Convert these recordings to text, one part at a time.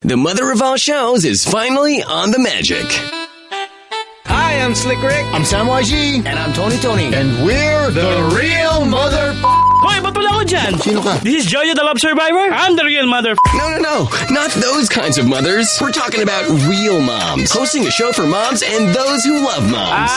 The mother of all shows is finally on the Magic. Hi, I'm Slick Rick. I'm Sam YG. And I'm Tony. And we're the real mother... Hoy, ba't wala ako dyan? Sino ka? This is Jojo the Love Survivor. I'm the real mother. No. Not those kinds of mothers. We're talking about real moms. Hosting a show for moms and those who love moms.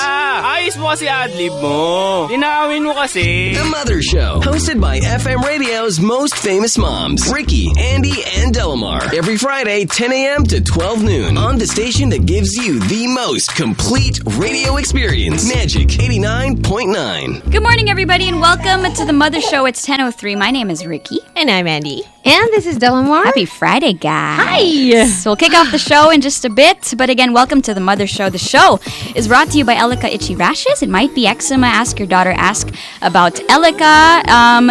Ayos mo kasi adlib mo. Linawin mo kasi. The Mother Show. Hosted by FM radio's most famous moms. Ricky, Andy, and Delamar. Every Friday, 10 a.m. to 12 noon. On the station that gives you the most complete radio experience. Magic 89.9. Good morning, everybody, and welcome to the Mother Show. It's 10:03. My name is Ricky. And I'm Andy. And this is Delamar. Happy Friday, guys. Hi. So we'll kick off the show in just a bit. But again, welcome to the Mother Show. The show is brought to you by Elica Itchy Rashes. It might be eczema. Ask your daughter. Ask about Elica.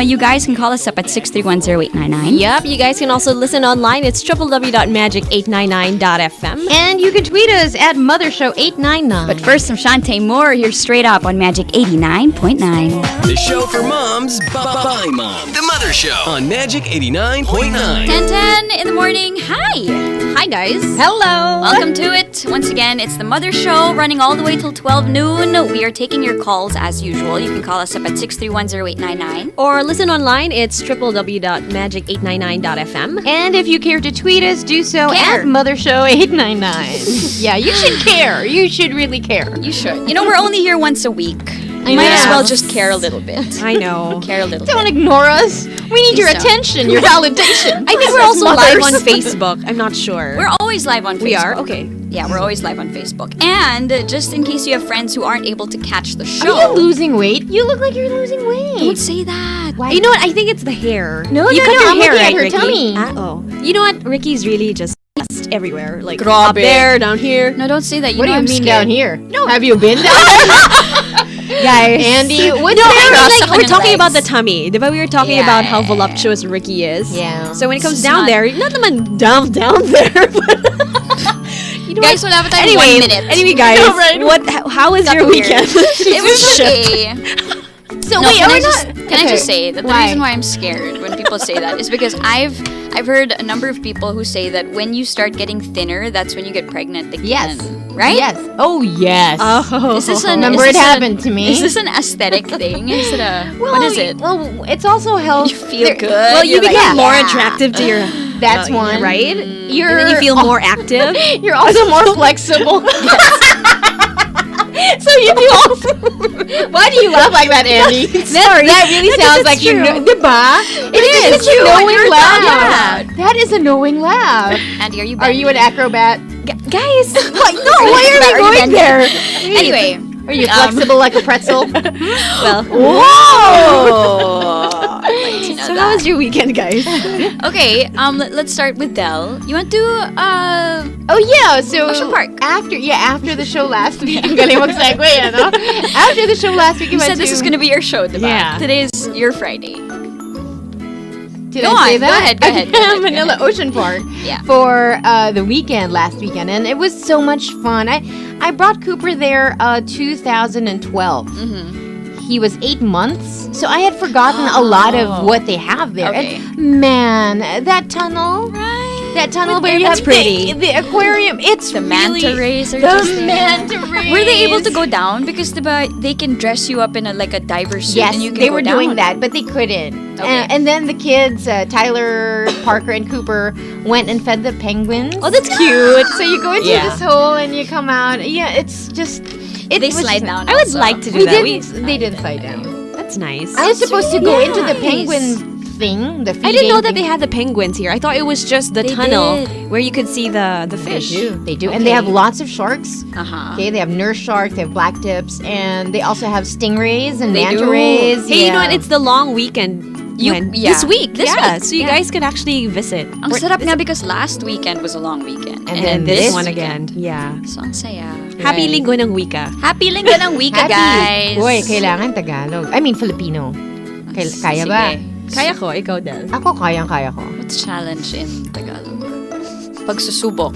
You guys can call us up at 6310899. Yep, you guys can also listen online. It's www.magic899.fm. And you can tweet us at MotherShow899. But first, some Shantae Moore here straight up on Magic 89.9. The show for moms by mom. The Mother Show on Magic 89.9. 10:10 in the morning. Hi, guys. Hello. Welcome to it. Once again, it's the Mother Show running all the way till 12 noon. We are taking your calls as usual. You can call us up at 6310899. Or listen online. It's www.magic899.fm. And if you care to tweet us, do so Care. at MotherShow899. Yeah, you should care. You should really care. You should. You know, we're only here once a week. You might as well just care a little bit. I know. Care a little Don't bit. ignore us. We need your So. attention, your validation. I think we're also live on Facebook. I'm not sure. We're always live on Facebook. We are? Okay. Yeah, we're always live on Facebook. And just in case you have friends who aren't able to catch the Are show. you losing weight? You look like you're losing weight. Don't say that. Why? You know what? I think it's the hair. No, you cut your I'm hair, looking at right, her Ricky? tummy. Oh. You know what? Ricky's really just everywhere. Like Grabe. up there, down here. No, don't say that. You What do know you I'm mean scared. down here? No. Have you been down there? Guys. Andy, what's No, I there? mean, Cross like, on we're your talking about the legs. tummy. Diba we were talking Yeah. about how voluptuous Ricky is? Yeah. So when it comes It's down not- there, not naman down there, but you know Guys, what? wala pa tayo Anyway, 1 minute. anyway, guys, No, right. how was your Weird. weekend? It was okay. So No, wait, can are I we just, not? can I just say that the Why? reason why I'm scared when people say that is because I've heard a number of people who say that when you start getting thinner, that's when you get pregnant again. Yes. Right? Yes. Oh, yes. Oh. Is this Remember is it this happened to me? Is this an aesthetic thing? Is it a Well, what is it? Well, it's also health. You feel there- good. Well, you You're like, become more yeah. attractive to your. That's one. right? You're And then you feel more active. You're also more flexible. So you do also. Why do you laugh like that, Andy? Sorry. That really Because sounds it's like you true. know. Diba? It is. It's a true. knowing You're laugh. proud. That is a knowing laugh. Andy, are you Are you an acrobat? Guys, No. Why are we going there? Anyway, Are you flexible like a pretzel? well. Whoa! So how was your weekend, guys? okay, let's start with Del. You want to Oh yeah, so Ocean Park. after the show last week, ang galing mag-segue, ano? After the show last week, you said this is gonna be your show, diba? Yeah. Today's your Friday. Did Go I say on, go that? ahead, go ahead, go ahead, go Manila ahead. Ocean Park Yeah. for the weekend last weekend, and it was so much fun. I brought Cooper there 2012. Mm-hmm. He was 8 months, so I had forgotten a lot of what they have there. Okay. And man, that tunnel. Right. That tunnel where you That's have pretty. The aquarium, it's The really... manta rays are The just there. manta rays. Were they able to go down? Because diba, they can dress you up in a diver suit Yes, and you can they go were down. doing that, but they couldn't. Okay. And then the kids, Tyler, Parker, and Cooper, went and fed the penguins. Oh, that's cute. So you go into Yeah. this hole and you come out. Yeah, it's just... It They was slide just- down. I would also. like to do We that. didn't. They didn't slide down. That's nice. I was supposed to go into the nice. penguin thing. The feeding I didn't know that thing. they had the penguins here. I thought it was just the They tunnel did. where you could see the They fish. do. They do. And they have Okay. lots of sharks. Uh-huh. Okay, they have nurse sharks, they have black tips, and they also have stingrays and They manta do. rays. Hey, you know what? Yeah. It's the long weekend. Yeah. This week. This yeah. week. So you Yeah. guys could actually visit. Ang sarap nga because last weekend was a long weekend. And And then this this one weekend. again. Yeah. So ang saya. Happy Right. Linggo ng Wika. Happy Linggo ng Wika, guys. Boy, kailangan Tagalog. I mean, Filipino. Kaya ba? Sige. Kaya ko, ikaw Del. Ako, kayang-kaya ko. What's challenge in Tagalog? Pagsusubok.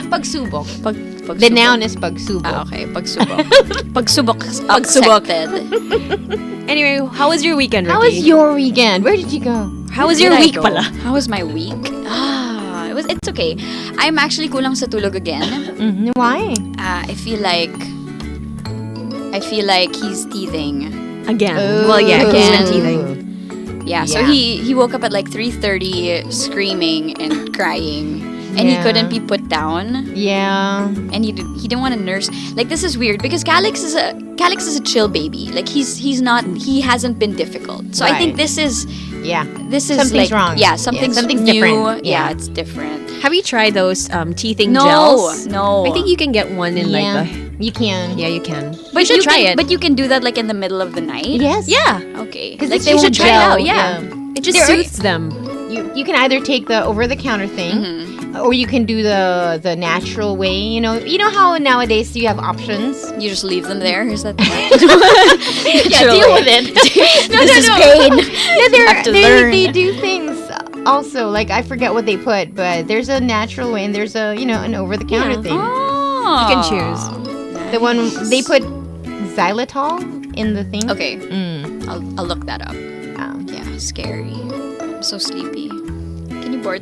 Pagsubok. Pagsubok. The noun is pagsubok. Ah, okay. Pagsubok. Pagsubok. Pagsubok. Accepted. Anyway, how was your weekend, Ricky? How was your weekend? Where did you go? How was Where your did I week go? pala? How was my week? It It's okay. I'm actually kulang sa tulog again. Why? I feel like he's teething. Again. Oh. Well, yeah, he's been Oh. teething. Yeah, so Yeah. he woke up at like 3:30 screaming and crying. And he Yeah. couldn't be put down. Yeah. And he didn't want to nurse. Like, this is weird because Calix is a chill baby. Like, he hasn't been difficult. So I think Right. this is Something's like, wrong. Yeah, something's something's new. different. Yeah, Yeah. it's different. Have you tried those teething No, gels? no. I think you can get one in Yeah. like You can. yeah, you can. But you should try can, it. But you can do that like in the middle of the night. Yes. yeah, Okay. Because Like, you won't should try it gel. out. Yeah, it just There are- soothes them. You can either take the over the counter thing, or you can do the natural way. You know how nowadays you have options. You just leave them there. Is that Yeah, deal with it. This is pain. Yeah, Have to learn. they do things also. Like I forget what they put, but there's a natural way and there's a an over the counter thing. Oh. You can choose. The one they put xylitol in the thing. Okay. I'll look that up. Um, Yeah, scary. I'm so sleepy. Can you board?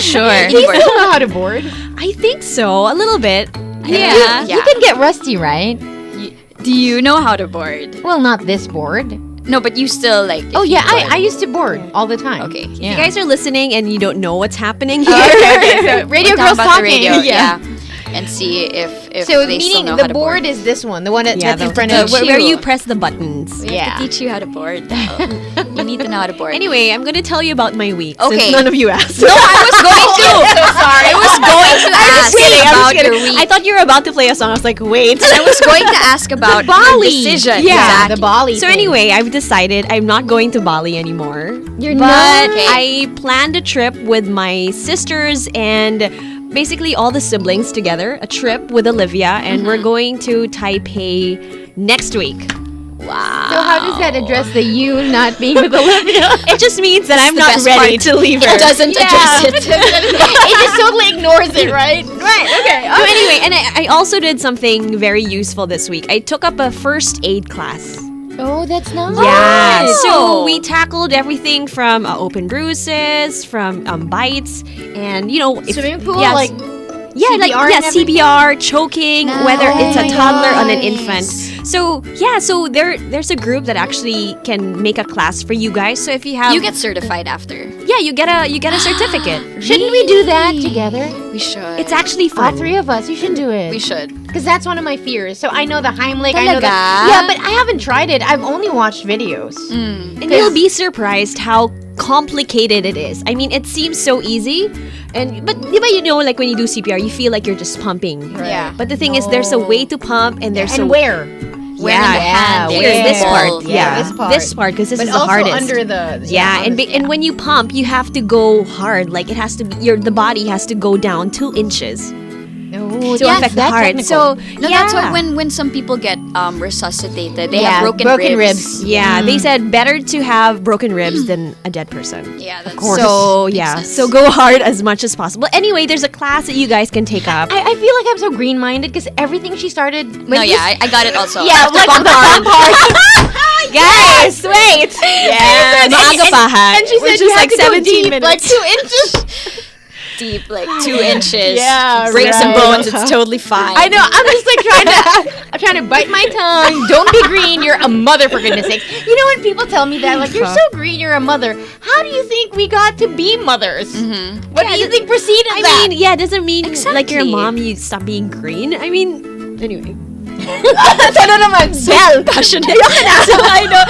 Sure. do you still know how to board? I think so, a little bit. Yeah. You can get rusty, right? Do you know how to board? Well, not this board. No, but you still like. Oh if yeah, you could. I used to board all the time. Okay. If you guys are listening and you don't know what's happening here, So radio We'll talk girls about talking. the radio. Yeah. And see if So they still meaning know the how to board board. is this one, the one that's yeah, in front the- of where you press the buttons. We have Yeah. to teach you how to board. You need to know how to board. Anyway, I'm gonna tell you about my week. Okay. Since none of you asked. No, I was going to. So sorry. I was going to ask about your week. I thought you were about to play a song. I was like, wait. I was going to ask about Bali. your decision. Yeah, Exactly. the Bali. So thing. anyway, I've decided I'm not going to Bali anymore. You're But not. Okay. I planned a trip with my sisters and basically all the siblings together. A trip with Olivia, and we're going to Taipei next week. Wow. So how does that address the you not being with Olivia? It just means that I'm the not best ready part. to leave her. It doesn't address it. it just totally ignores it, right? Right. Okay. So anyway, and I also did something very useful this week. I took up a first aid class. Oh, that's nice. Yeah. Oh. So we tackled everything from open bruises, from bites, and Swimming pool, yes. like Yeah, like CPR and everything? CPR, choking, whether it's a Nice. toddler on an infant. So there's a group that actually can make a class for you guys. So if you have You get certified after. you get a certificate. shouldn't we do that together? We should. It's actually All fun. three of us. You should do it. We should. Because that's one of my fears. So I know the Heimlich. I know Talaga? yeah, but I haven't tried it. I've only watched videos. And you'll be surprised how complicated it is. I mean, it seems so easy, but like when you do CPR, you feel like you're just pumping. Yeah. But the thing is, there's a way to pump, and there's And a where? Where in the hand? Here's where? this part. Ball. Yeah, this part. because this But is the also hardest. under the and when you pump, you have to go hard. Like it has to be the body has to go down 2 inches Oh, to affect the heart. So No, that's why when some people get resuscitated, they have broken ribs. yeah, they said better to have broken ribs than a dead person. Yeah, that's So makes yeah, sense. so go hard as much as possible. Anyway, there's a class that you guys can take up. I feel like I'm so green-minded because everything she started. No, yeah, I got it also. Yeah, like the fun part. Guys, wait. Yeah, maaga pa ha. And she Which said is you like have to go 17 deep, minutes. like 2 inches. Deep, like 2 inches. Yeah, break some right. bones. It's totally fine. I know. I'm just like I'm trying to bite my tongue. Don't be green. You're a mother, for goodness sake. You know when people tell me that, like, you're so green, you're a mother. How do you think we got to be mothers? What do you think preceded I that? mean, yeah, it doesn't mean like your Exactly. mom you stop being green. I mean, anyway. Ano naman? Bell. passionate. I know.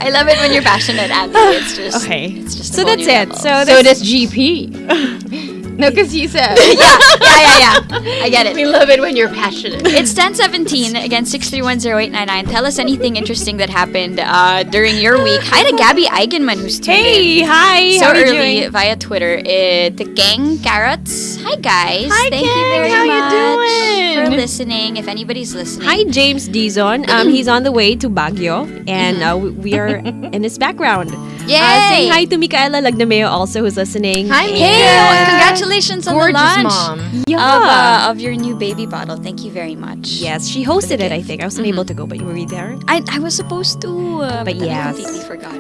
I love it when you're passionate, Abby. It's just Okay. It's just a So whole that's new it. level. So So that's does GP. No, because you said. yeah. I get it. We love it when you're passionate. It's 10:17. Again, 6310899. Tell us anything interesting that happened during your week. Hi to Gabby Eigenman, who's tuned in hey, hi. so how are you early doing? via Twitter. The gang carrots. Hi guys. Hi, Thank you gang. very How you much doing? for listening. If anybody's listening. Hi, James Dizon. He's on the way to Baguio, and we are in his background. Yay! Saying hi to Micaela Lagnameo also, who's listening. Hi, Hey, Yeah. congratulations on the Gorgeous launch mom. Yeah. of your new baby bottle. Thank you very much. Yes, she hosted it, I think. I wasn't able to go, but you were there. I was supposed to, But I yes. completely forgot.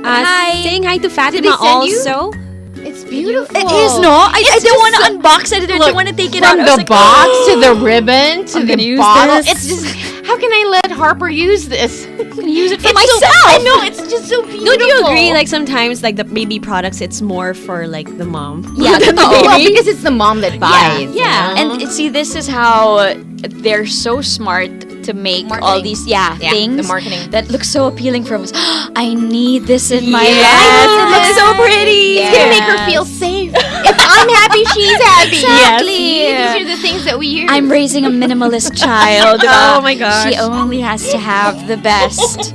Saying hi to Fatima they send you? also. It's beautiful. It is, no? I don't want to unbox it. I don't want to take it out. From I was the like, box oh. to the ribbon to I'm the gonna use bottle. this. It's just, how can I let Harper use this? I'm gonna use it for It's myself. I know, it's just so beautiful. Don't you agree? Like sometimes, like the baby products, it's more for like the mom. Yeah, than the totoo. Well, baby. because it's the mom that buys. Yeah. you know? And see, this is how they're so smart to make all Marketing. these things the marketing. that look so appealing from us. I need this in my Yes. life. It looks so pretty. It's gonna make her feel safe. If I'm happy, she's happy. Exactly. These are the things that we hear. I'm raising a minimalist child. Oh my gosh. She only has to have the best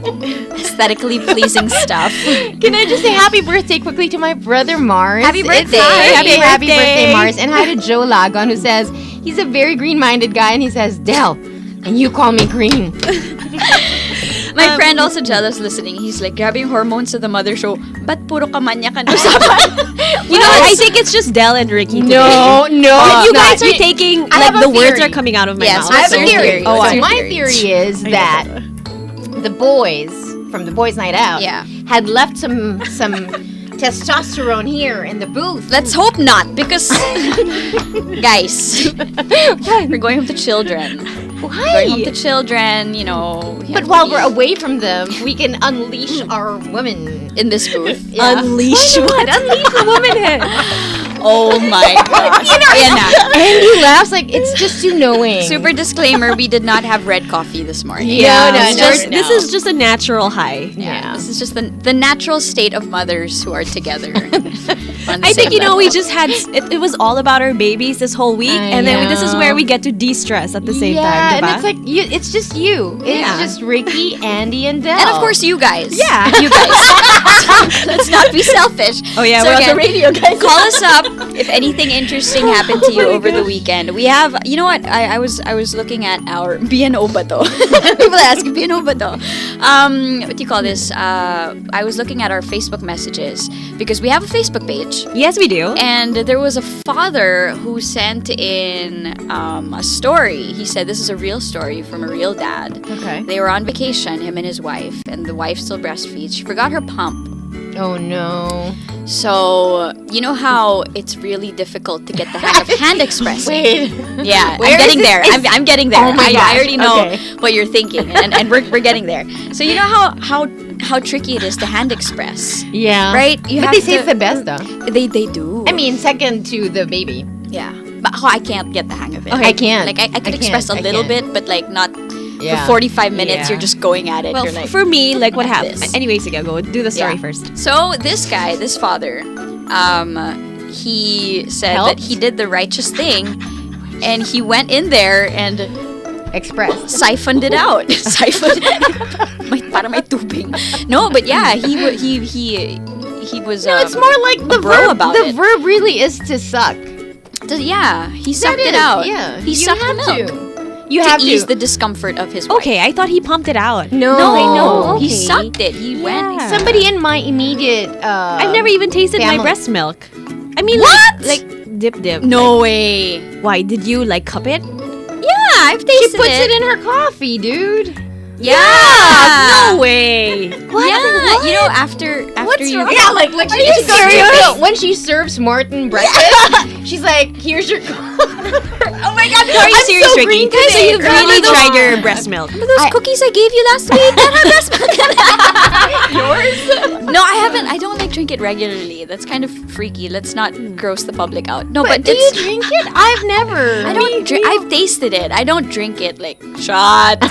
aesthetically pleasing stuff. Can I just say happy birthday quickly to my brother Mars? Happy birthday. Happy birthday, Mars. And hi to Joe Lagon, who says he's a very green-minded guy, and he says, Del, and you call me green. My friend also jealous listening. He's like, grabe yung hormones sa the mother show. Ba't puro kamanya ka usapan? You know, I think it's just Del and Ricky. today. No, You it's guys not. are taking I have like a the words theory. are coming out of my Yes, mouth. I have What's a your theory. theory? What's your My theory? theory is that the boys from the boys' night out Yeah. had left some testosterone here in the booth. Let's hope not, because guys, we're going home to children. Going home to children, you know. we have But to while be we're away from them, we can unleash our women. in this booth. Yeah. Unleash what? Unleash the womanhood. Oh my gosh. Ayan na. And he laughs like it's just too knowing. Super disclaimer, we did not have red coffee this morning. Yeah, no, It's no, just- no. This is just a natural high. Yeah, this is just the natural state of mothers who are together. on the I think same we level. just had it was all about our babies this whole week, I and then this is know. where we get to de-stress at the same yeah, time, and diba? it's like it's just you. It's Yeah. just Ricky, Andy, and Del. And of course, you guys. Yeah. You guys. Let's not be selfish. Oh yeah, So we're on again, the radio, guys. Call us up if anything interesting happened to you over the weekend. We have, you know what? I was looking at our BNO ba to? People ask BNO ba to? What do you call this? I was looking at our Facebook messages because we have a Facebook page. Yes, we do. And there was a father who sent in a story. He said this is a real story from a real dad. Okay. They were on vacation, him and his wife, and the wife still breastfeeds. She forgot her pump. Oh no. So, you know how it's really difficult to get the hang of hand expressing? Wait. Yeah, Where I'm getting is there. this? I'm getting there. Oh my I gosh, already know okay. what you're thinking, and we're getting there. So you know how tricky it is to hand express, Yeah. right? You But have they say to, it's the best though. They do. I mean, second to the baby. Yeah, but I can't get the hang of it. Okay. I can't. Like I I could can't. express a I little can't. bit, but like not Yeah. for 45 minutes. Yeah. You're just going at it. Well, You're like, for me, like what like happened? this. Anyways, go do the story Yeah. first. So this guy, this father, he said that Helped? he did the righteous thing, and he went in there and Express. siphoned it out. Siphoned. Para may tubig. No, but yeah, he was. No, it's more like the bro verb. about the it. verb really is to suck. Yeah, he sucked That it is, out. Yeah. He You sucked the have milk to. You to have ease to. the discomfort of his wife. Okay, I thought he pumped it out. No, No, I know. he Okay. sucked it. He went. Yeah. Somebody in my immediate. I've never even tasted my family. breast milk. I mean, What? like dip. No way. Why did you like cup it? Yeah, I've She tasted puts it in her coffee, dude. Yeah. No way. Yeah, you know after you. Yeah, like she you goes to serious? the- when she serves Martin breakfast, she's like, "Here's your." Oh my God, are you I'm serious, so Ricky? green So today. you've Grandma, really those- tried your breast milk? Those cookies I gave you last week, that have breast milk in it. Yours? No, I haven't. I don't like drink it regularly. That's kind of freaky. Let's not gross the public out. No, but do you it's. drink it? I've never. I don't drink. I've tasted it. I don't drink it like shot.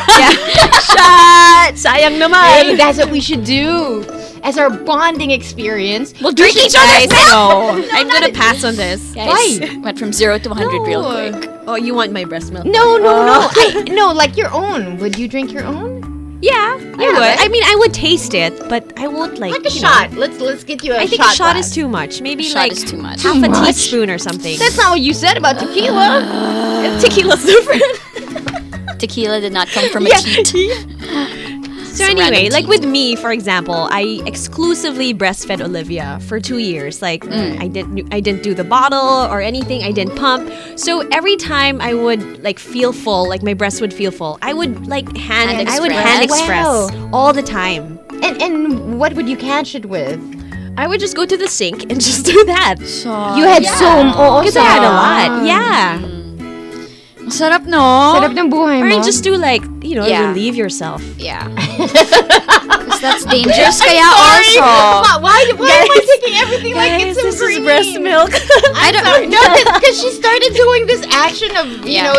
Shot! Sayang naman. Hey, that's what we should do as our bonding experience. We'll drink each Guys, other's milk. no. I'm gonna pass on this. Guys, went from 0 to 100 real quick. Oh, you want my breast milk? No. No, like your own. Would you drink your own? Yeah, I would. would. I mean, I would taste it, but I won't like. Like a you know, shot. Let's get you a I think shot. a shot glass. is too much. Maybe Shot like is too much. half Too a much? teaspoon or something. That's not what you said about tequila. Tequila's different. Tequila did not come from a cheat. So Some anyway, random like tea. with me, for example, I exclusively breastfed Olivia for 2 years. Like I didn't do the bottle or anything. I didn't pump. So every time I would like feel full, like my breast would feel full, I would like hand Hand I would express. hand express Wow. all the time. And what would you catch it with? I would just go to the sink and just do that. You had Because I had a lot. Yeah. Sarap, no? Sarap ng buhay Or mo. you just do like, Yeah. relieve yourself. Yeah. Because that's dangerous kaya Sorry. also. Why am I taking everything like it's This a is breast milk. I don't know. Because she started doing this action of,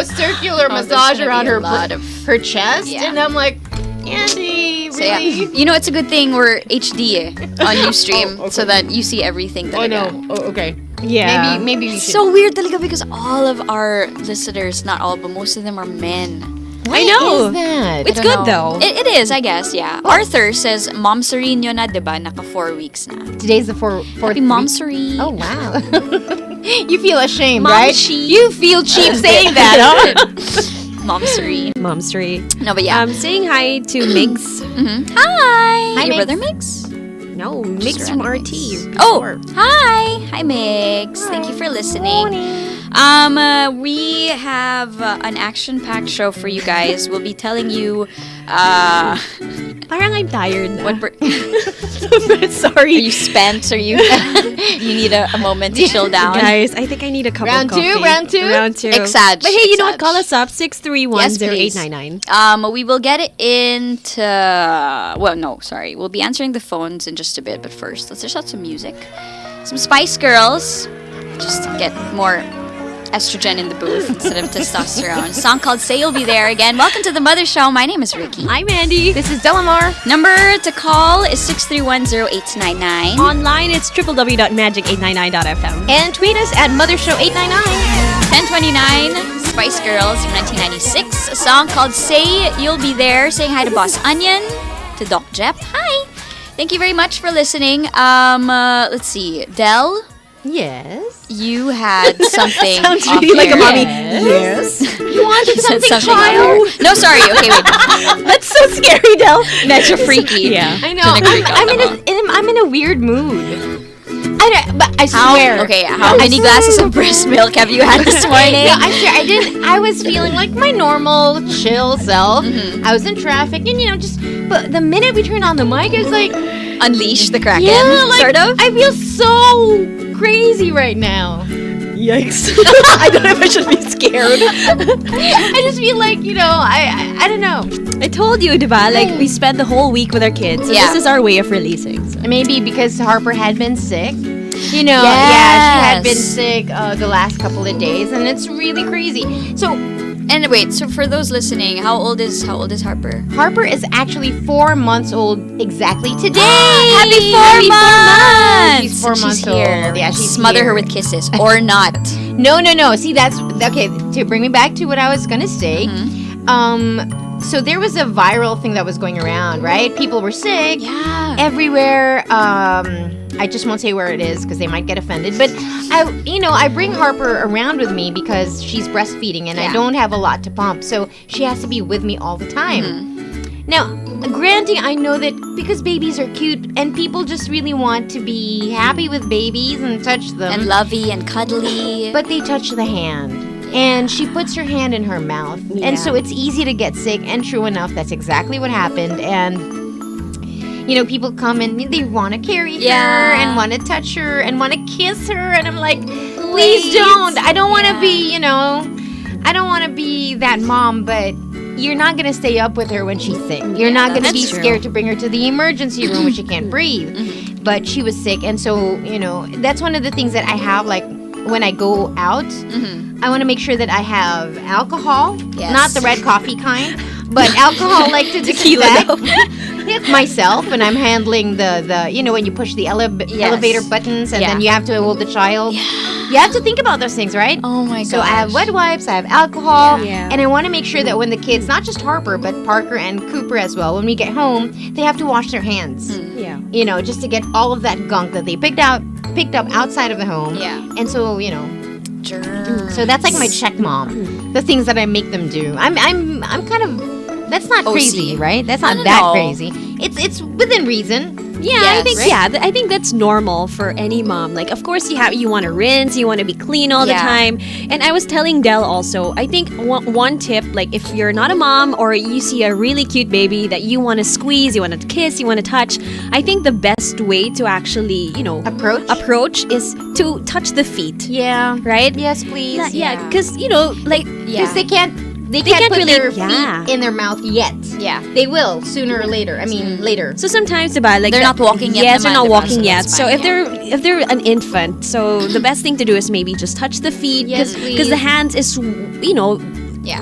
circular massage there's gonna around be a her lot of- her chest. Yeah. And I'm like, Andy, So yeah, really? you know it's a good thing we're HD on Ustream so that you see everything Oh, talaga. no. Oh, okay. Yeah. Maybe we It's should. so weird talaga because all of our listeners, not all, but most of them are men. Why I know. is that? It's I don't good know. though. It is, I guess, yeah. Arthur says, Mom Serene na, diba? Naka 4 weeks na. Today's the fourth Happy Mom Serene. Oh, wow. You feel ashamed, Mom right? cheap. You feel cheap saying that, huh? Mom Serene. Mom's tree. No, but yeah. Saying hi to Migs. Hi. Hi, Your Migs. brother Mix? No, Migs from random RT. Oh, hi. Hi, Mix. Thank you for listening. We have an action-packed show for you guys. We'll be telling you Parang I'm tired na. what we're... Sorry. Are you spent? Are you... Do you need a moment to chill down? Guys, I think I need a cup Round of coffee. two? Round two? Round two. Exag. But hey, you know what? Exag. Call us up, 631-0899. We will get it into... Well, no, sorry. We'll be answering the phones in just a bit, but first, let's just out some music. Some Spice Girls. Just to get more estrogen in the booth instead of testosterone. A song called Say You'll Be There Again. Welcome to the Mother Show. My name is Ricky. I'm Andy. This is Delamar. Number to call is 631-0899. Online, it's www.magic899.fm. And tweet us at MotherShow899. 1029, Spice Girls from 1996. A song called Say You'll Be There. Saying hi to Boss Onion, to Doc Jep. Hi. Thank you very much for listening. Let's see. Del, Yes. you had something. Sounds off really like a air. mommy. Yes. You wanted Said something, something child? off air. No, sorry. Okay, wait. That's so scary, Del. That's a freaky. Yeah. I know. Gonna creep out I'm in a weird mood. But I How, swear. okay, how many glasses of breast milk have you had this morning? No, I swear I didn't. I was feeling like my normal, chill self. I was in traffic, and but the minute we turned on the mic, it's like, Unleash the Kraken, like, sort of. I feel so crazy right now. Yikes. I don't know if I should be scared. I just feel like I don't know. I told you, diba? Like, we spent the whole week with our kids. So Yeah. this is our way of releasing. So. Maybe because Harper had been sick. Yeah, she had been sick the last couple of days, and it's really crazy. So And wait, so for those listening, how old is Harper? Harper is actually 4 months old exactly today. Happy 4 months! She's 4 months She's here. old. Yeah, she's Smother here. her with kisses or not. No. See, that's okay. To bring me back to what I was gonna say, so there was a viral thing that was going around, right? People were sick everywhere. I just won't say where it is because they might get offended. But I bring Harper around with me because she's breastfeeding and I don't have a lot to pump, so she has to be with me all the time. Now, granting, I know that because babies are cute and people just really want to be happy with babies and touch them. And lovey and cuddly. But they touch the hand. And she puts her hand in her mouth. And so it's easy to get sick. And true enough, that's exactly what happened. And, people come and they want to carry her and want to touch her and want to kiss her. And I'm like, please don't. I don't want to be, I don't want to be that mom, but you're not going to stay up with her when she's sick. You're not going to be scared to bring her to the emergency room when she can't breathe. But she was sick. And so, that's one of the things that I have, like, when I go out, I want to make sure that I have alcohol, not the red coffee kind, but alcohol like to disinfect myself, and I'm handling the when you push the elevator buttons and then you have to hold the child. You have to think about those things, right? Oh my god. So I have wet wipes, I have alcohol, and I want to make sure that when the kids, not just Harper, but Parker and Cooper as well, when we get home, they have to wash their hands. Just to get all of that gunk that they picked up outside of the home. And so, Germs. so that's like my check mom. The things that I make them do. I'm kind of, that's not crazy, right? That's not that crazy. It's within reason. Yeah, I think I think that's normal for any mom. Like, of course, you want to rinse, you want to be clean all the time. And I was telling Del also, I think one tip, like if you're not a mom or you see a really cute baby that you want to squeeze, you want to kiss, you want to touch, I think the best way to actually, approach is to touch the feet. Yeah. Right? Yes, please. Yeah, because because they can't put really- their feet in their mouth yet. Yeah. They will sooner or later. I mean, later. So sometimes, diba, like They're not walking yet Yes, they're not naman, diba? walking So yet. that's So fine, if they're an infant, so the best thing to do is maybe just touch the feet, Yes, because please. the hands is Yeah.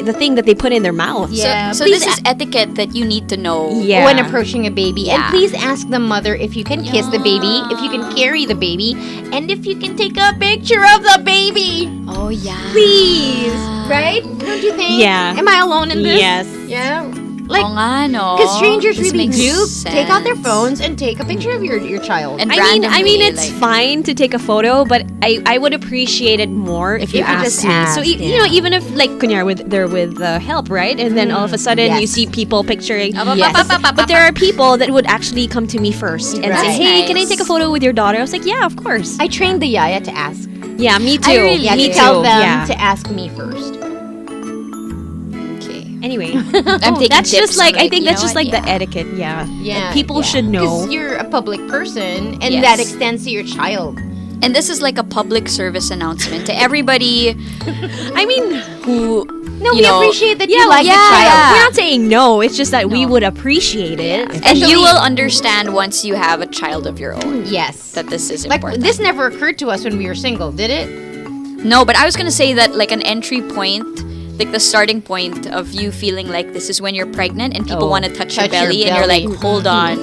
the thing that they put in their mouth. Yeah. So this is etiquette that you need to know. Yeah. When approaching a baby. Yeah. And please ask the mother if you can kiss the baby, if you can carry the baby, and if you can take a picture of the baby. Oh, yeah. Please. Right? Don't you think? Yeah. Am I alone in this? Yes. Yeah. Like, Oo nga, no? because strangers This really makes do take out their sense. phones and take a picture of your child. And I mean, randomly, it's like- fine to take a photo, but I would appreciate it more if you If you asked just me. asked, So yeah. even if like kunyar they're with help, right? And then all of a sudden you Yes. see people picturing. Yes. But there are people that would actually come to me first and say, Right. "Hey, can I Nice. take a photo with your daughter?" I was like, "Yeah, of course." I trained the yaya to ask. Yeah, me too. really Yeah, me to too. tell them yeah. to ask me first. Okay. Anyway, I'm taking that's tips just like on, I think you that's know just what? like the etiquette. Yeah. Yeah. Like, people should know. Because you're a public person, and Yes. that extends to your child. And this is like a public service announcement to everybody I mean, who, No, you we know, appreciate that yeah, you like yeah. the child. we're not saying no. It's just that we would appreciate it. and you Especially- will understand once you have a child of your own Yes. that this is Like, important. this never occurred to us when we were single, did it? No, but I was gonna say that like an entry point, like the starting point of you feeling like this is when you're pregnant and people Oh, want to touch your touch your belly, and you're like, belly. hold on,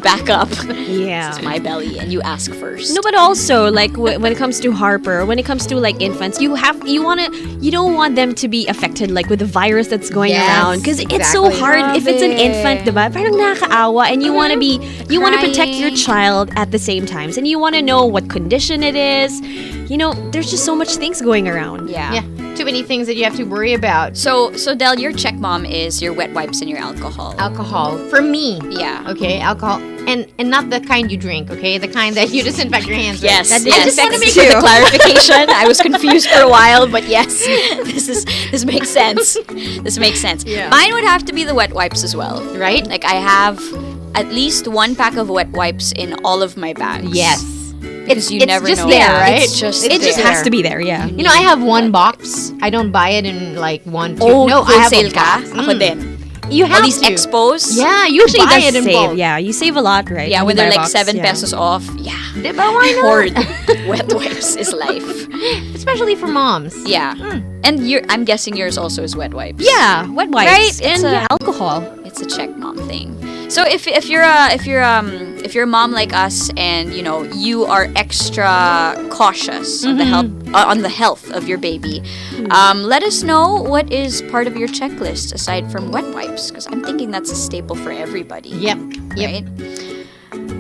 back up. Yeah. This is my belly, and you ask first. No, but also like when it comes to Harper, when it comes to like infants, you don't want them to be affected like with the virus that's going Yes, around, because it's so exactly. hard if it's an infant, diba? Parang nakakaawa, and you want to protect your Crying. child at the same times, and you want to know what condition it is. You know, there's just so much things going around. Yeah. Yeah. Too many things that you have to worry about. So Del, your check mom is your wet wipes and your alcohol. Alcohol. For me. Yeah. Okay, alcohol. And not the kind you drink, okay? The kind that you disinfect your hands Yes, with. yes. I just want to make For the clarification. I was confused for a while, but yes, this makes sense. This makes sense. Yeah. Mine would have to be the wet wipes as well. Right? Like I have at least one pack of wet wipes in all of my bags. Yes. Because you it's never just know. there, right? It's just It just there. has to be there, yeah. You know, I have one box. I don't buy it in like one, two. Oh, no, I have a wholesale ka? box. Ako din. You have All these to. expos. Yeah, you Usually buy does it in save. bulk. Yeah, you save a lot, right? Yeah, when You buy they're a like box, 7 yeah. pesos off. Yeah. Diba? Why not? Hoard. Wet wipes is life. Especially for moms. Yeah. And I'm guessing yours also is wet wipes. Yeah, wet wipes. Right, And it's a- alcohol. It's a check mom thing. So if you're a mom like us and you know you are extra cautious on the health of your baby, let us know what is part of your checklist aside from wet wipes, because I'm thinking that's a staple for everybody. Yep. Right?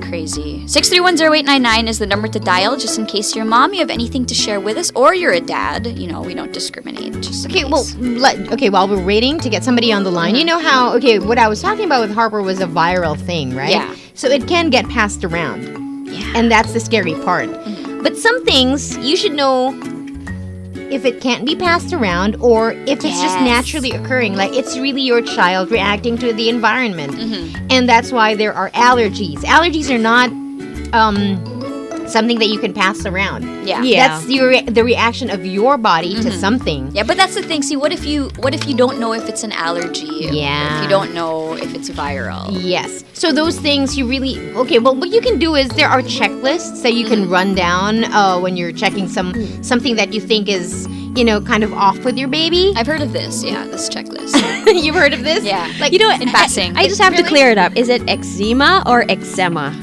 Crazy. 6310899 is the number to dial just in case you're a mom, you have anything to share with us, or you're a dad. You know, we don't discriminate. Just in Okay, case. well, while we're waiting to get somebody on the line, you know how, what I was talking about with Harper was a viral thing, right? Yeah. So it can get passed around. Yeah. And that's the scary part. But some things you should know if it can't be passed around or if it's just Yes. naturally occurring. Like it's really your child reacting to the environment. Mm-hmm. And that's why there are allergies. Allergies are not something that you can pass around. Yeah. Yeah. That's the reaction of your body to something. Yeah, but that's the thing. See, what if you don't know if it's an allergy? Yeah. If you don't know if it's viral. Yes. So those things you really well what you can do is there are checklists that you can run down when you're checking something that you think is, kind of off with your baby. I've heard of this. Yeah, this checklist. You've heard of this? Yeah. Like You know, in passing. I just have to Really? clear it up. Is it eczema or eczema?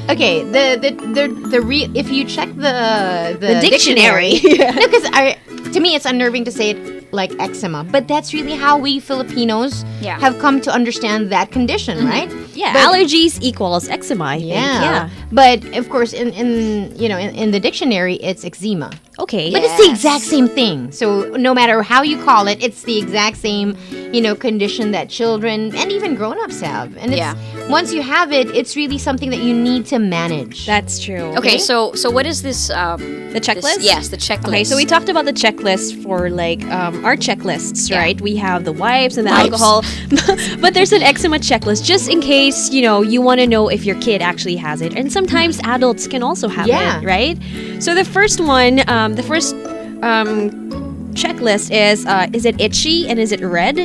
okay, if you check the dictionary. No, because to me it's unnerving to say it like eczema, but that's really how we Filipinos Yeah. have come to understand that condition, right? Yeah, But- allergies equals eczema, I think. Yeah. Yeah. But of course in the dictionary it's eczema. Okay. But it's the exact same thing. So no matter how you call it, it's the exact same, condition that children and even grown-ups have. And once you have it, it's really something that you need to manage. That's true. Okay, so what is this? The checklist? Yes, the checklist. Okay, so we talked about the checklist for our checklists, right? We have the wipes and the Wipes. alcohol, but there's an eczema checklist just in case you want to know if your kid actually has it, and sometimes adults can also have it, right? So the first one, checklist is it itchy and is it red?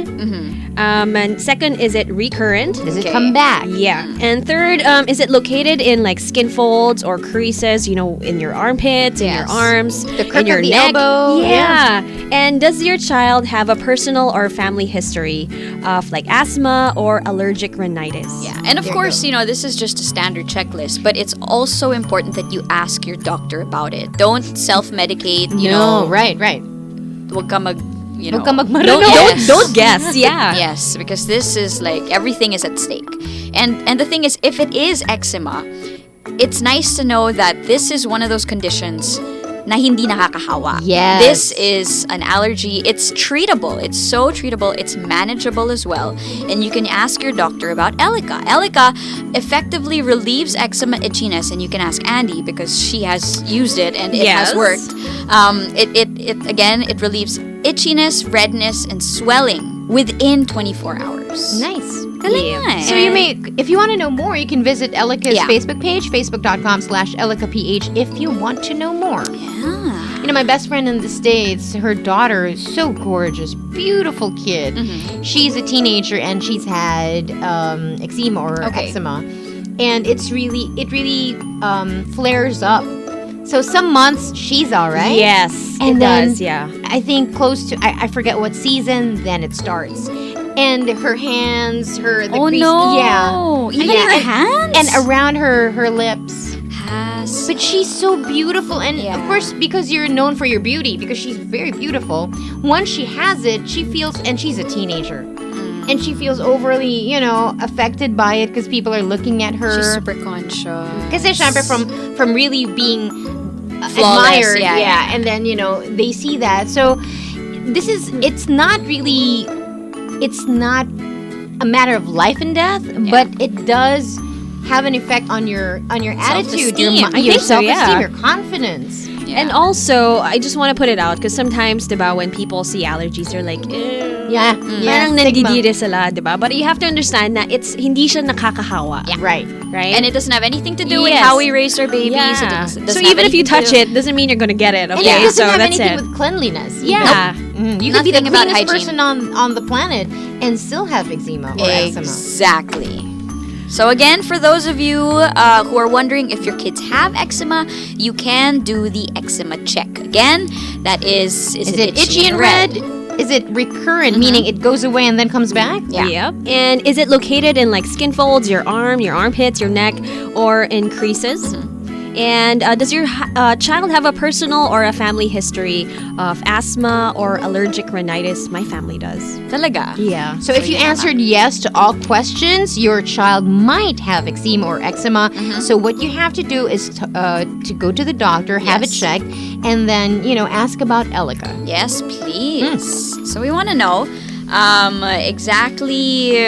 And second, is it recurrent? Does it come back? Yeah. And third, is it located in like skin folds or creases, in your armpits, in your arms, The crook in your of the neck? elbow. Yeah. And does your child have a personal or family history of like asthma or allergic rhinitis? Yeah, and of course, this is just a standard checklist, but it's also important that you ask your doctor about it. Don't self-medicate, No, right. Wag ka mag, Huwag ka magmarunong. Don't guess. Yeah. Yes, because this is like everything is at stake. And the thing is, if it is eczema, it's nice to know that this is one of those conditions na hindi nakakahawa. Yes. This is an allergy. It's treatable. It's so treatable. It's manageable as well. And you can ask your doctor about Elica. Elica effectively relieves eczema itchiness, and you can ask Andy because she has used it and it has worked. It relieves itchiness, redness, and swelling within 24 hours. Nice. Galing. So if you want to know more, you can visit Elica's Facebook page, facebook.com/ElicaPH, if you want to know more. Yeah. My best friend in the States, her daughter is so gorgeous, beautiful kid. She's a teenager and she's had eczema or eczema. And it really flares up. So some months she's all right. Yes, and it then does, yeah. I think close to, I forget what season, then it starts. And her hands, the crease. Yeah. Even her hands? And around her lips. Has. But she's so beautiful. And of course, because you're known for your beauty, because she's very beautiful, once she has it, she feels, and she's a teenager. And she feels overly, affected by it because people are looking at her. She's super conscious. Kasi syempre from really being flawless, admired, and then they see that. So it's not a matter of life and death, but it does have an effect on your attitude, your self-esteem, your confidence. And also, I just want to put it out because sometimes, diba, when people see allergies, they're like, parang nandidire sila, diba? But you have to understand na hindi siya nakakahawa. Yeah. Right. And it doesn't have anything to do with how we raise our babies. Yeah. It doesn't So have even if you anything to touch do- it, doesn't mean you're gonna get it. Okay, And it doesn't so have that's anything it. with cleanliness. Yeah. You could be the Nothing about cleanest hygiene. person on the planet and still have eczema or eczema. Exactly. So again, for those of you who are wondering if your kids have eczema, you can do the eczema check. Again, that is it itchy and red? Is it recurrent, meaning it goes away and then comes back? Yeah. Yep. And is it located in like skin folds, your arm, your armpits, your neck, or in creases? And does your child have a personal or a family history of asthma or allergic rhinitis? My family does. Talaga. Yeah. So if you answered yes to all questions, your child might have eczema or eczema. So what you have to do is to go to the doctor, have it checked, and then, ask about Elica. Yes, please. So we want to know exactly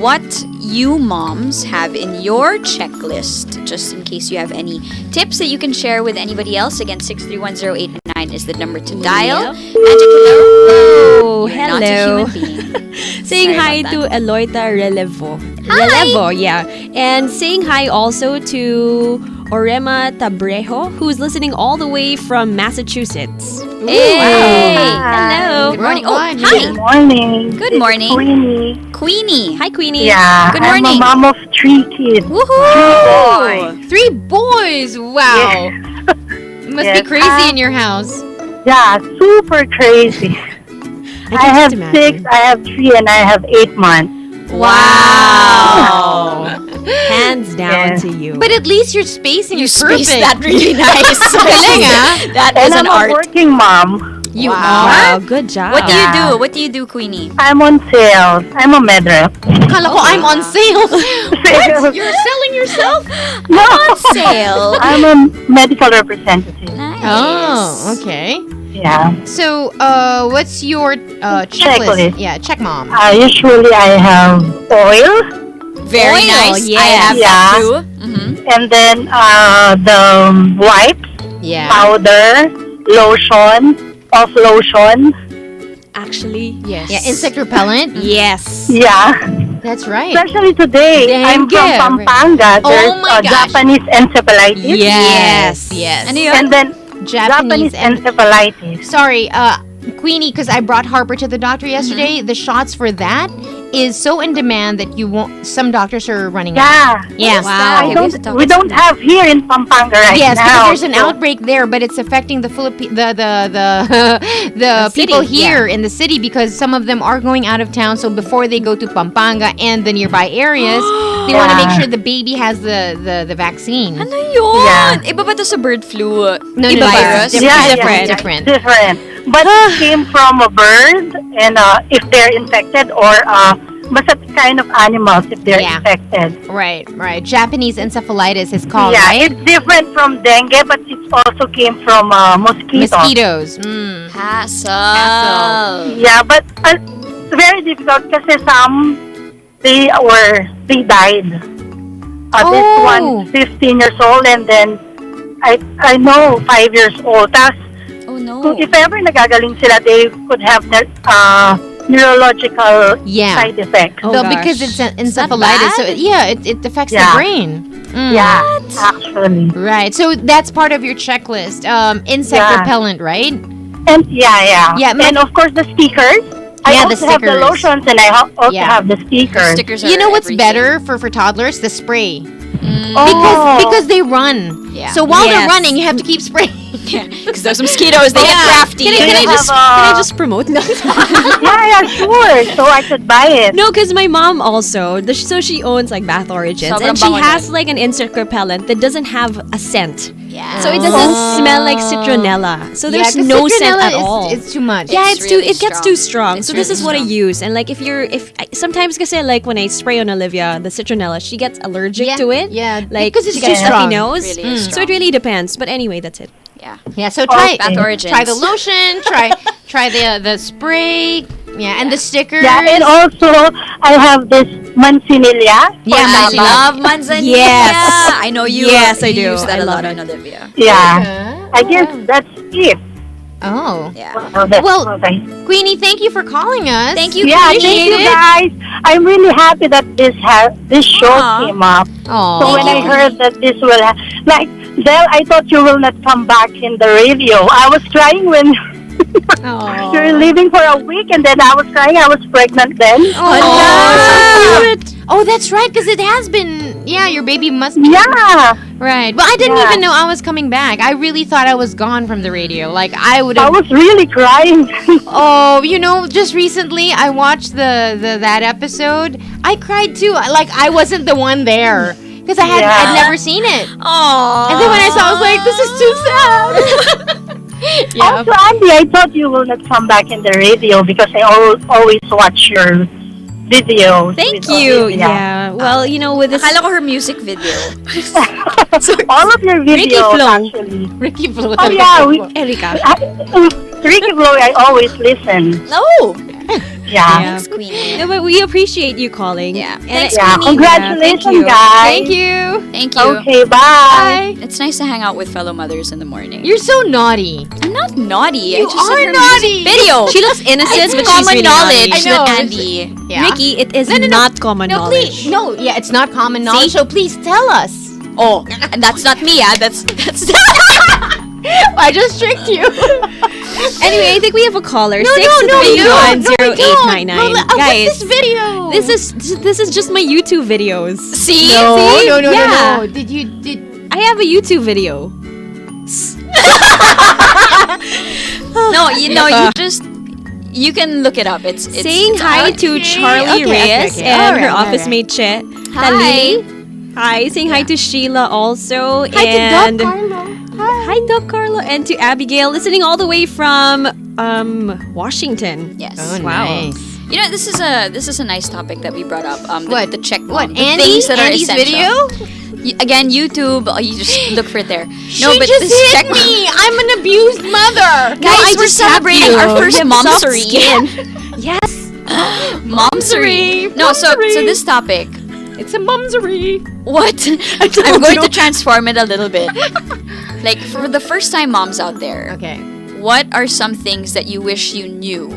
what you moms have in your checklist, just in case you have any tips that you can share with anybody else. Again, 6310899 is the number to dial. Magic, hello. You're not a hello. human being. Saying Sorry hi about to that. Eloita Relevo. Hi. Relevo, yeah. And saying hi also to Orema Tabrejo, who's listening all the way from Massachusetts. Hey. Hi. Hello. Good morning. Oh, Good hi. Morning. Good morning. Queenie. Queenie. Hi, Queenie. Yeah. Good I'm morning. a mom of 3 kids. Woohoo! 3 boys. Wow. Must be Yes. crazy in your house. Yeah, super crazy. I I can have just imagine. 6, I have 3, and I have 8 months. Wow. Hands down Yeah. to you. But at least your spacing You is spaced perfect. that really nice. Galing, ah. That And is I'm an a art. working mom. You wow, are? good job. What do you Yeah. do? What do you do, Queenie? I'm on sales. I'm a med rep. Kala ko I'm on sale. What? You're selling yourself? No. Sale. I'm a medical representative. Nice. Oh, okay. Yeah. So, what's your checklist? Checklist. Yeah, check mom. Usually I have oil, Very Oil, nice. yes. I have Yeah. that too. and then the wipes, Yeah. powder, lotion, off lotion. Actually, Yes. Yeah, insect repellent. yes. Yeah. That's right. Especially today, I'm from Dengue. Pampanga. Oh There's my gosh. Japanese encephalitis. Yes. Yes. Ano yun? And then Japanese encephalitis. Sorry, Queenie, because I brought Harper to the doctor yesterday. The shots for that is so in demand that you won't. Some doctors are running out. Yeah. Yes. Wow. We don't have here in Pampanga right Yes, now. because there's an so- outbreak there, but it's affecting the the people city, here in the city because some of them are going out of town. So before they go to Pampanga and the nearby areas, they want to make Yeah. sure the baby has the vaccine. Ano yun? Yeah. Iba ba to sa bird flu? No, Iba no, virus? different. Yeah, different. yeah, different. Different. But it came from a bird, and if they're infected, or basta kind of animals if they're Yeah. infected. Right, right. Japanese encephalitis is called, Yeah, right? it's different from dengue, but it also came from mosquitoes. Mosquitoes. Mm. Hassle. Yeah, but it's very difficult kasi some they died. This Oh. one 15 years old, and then I know 5 years old. Tas, Oh no. kung if ever nagagaling sila, they could have neurological Yeah. side effects. Oh, Because gosh. it's an encephalitis. So bad? it affects Yeah. the brain. Mm. Yeah, actually. Right. So that's part of your checklist. Insect Yeah. repellent, right? And yeah. Yeah, And of course the stickers. I Yeah, the also have the stickers. lotions, and I also Yeah. have the stickers. Stickers You are know what's everything. better for toddlers? The spray. Oh. Because they run. Yeah. So while they're Yes. running, you have to keep spraying. Because those mosquitoes, they get crafty. Do you Can I have, just promote? No, yeah, sure. So I could buy it. no, because my mom also. So she owns like Bath Origins, Sobrang and she bango has nun. like an insect repellent that doesn't have a scent. Yeah. So it doesn't smell like citronella. So there's 'cause no scent citronella at all. It's too much. Yeah, It's it's too. really It gets strong. too strong. It's So this really is what I strong. use. And like sometimes kasi like when I spray on Olivia the citronella, she gets allergic Yeah, to it. yeah, like because it's she gets too stuffy strong. nose. Really So strong. it really depends. But anyway, that's it. Yeah. Yeah, so try Bath Origins. try the lotion, try the spray, yeah, and the stickers. Yeah, and also I have this manzanilla. Yeah, I manzanilla. love manzanilla. Yes. I know you. Yes, I you do. use that I a love lot it. on Olivia. Yeah. I guess that's it. Oh, Yeah. Well, okay. Queenie, thank you for calling us. Thank you. Yeah, Appreciate thank you it. guys. I'm really happy that this show Aw. came up. Oh, So when I heard that this will like Del, I thought you will not come back in the radio. I was crying when you're leaving for a week, and then I was crying. I was pregnant then. Oh, that's right, because it has been. Yeah, your baby must be. Yeah, Right. Well, I didn't Yeah. even know I was coming back. I really thought I was gone from the radio. Like I would I have. was really crying. Oh, just recently I watched the that episode. I cried too. Like I wasn't the one there because I'd Yeah. never seen it. Aww. And then when I saw, I was like, this is too sad. Also, Andy, I thought you will not come back in the radio because I always watch your videos. Thank with you. Olivia. Yeah. Well, with this. Akala ko her music video. All of your videos, Flo. actually. Ricky Flo. Oh yeah, Erika. Ricky Blow, I always listen. No. Yeah. Yeah. Queenie. No, but we appreciate you calling. Yeah. And Thanks, Yeah, Queenie. congratulations, thank you. guys. Thank you. Thank you. Okay, bye. It's nice to hang out with fellow mothers in the morning. You're so naughty. I'm not naughty. You I just are said her naughty. music video. She looks innocent, It's but she's common really knowledge naughty. I know, that it's- Andy. Yeah. Ricky, it is No. not common No, knowledge. please. No, yeah, it's not common knowledge. So please tell us. Oh, and that's not me. That's. I just tricked you. Anyway, I think we have a caller. No, we don't. 6310899. Well, Guys, what's this video? this is just my YouTube videos. See? No, See? no, Yeah. no. Did you? I have a YouTube video. No, you just. You can look it up. It's Saying it's hi out. to Charlie Reyes and Alright, her office alright. mate Che. Hi. Talili. Hi. Saying hi to Sheila also. Hi and to Doc Carlo. Hi, Doc Carlo, and to Abigail, listening all the way from Washington. Yes. Oh, Wow. nice. You know, this is a nice topic that we brought up. What? The check. What? The Andy? things that Andy's are essential. video? Again, YouTube. You just look for it there. She just hit me. I'm an abused mother. Guys, we're celebrating our first momsery. Yes. Momsery. No, so this topic. It's a momsery. What? I'm going to transform it a little bit. Like, for the first time moms out there. Okay. What are some things that you wish you knew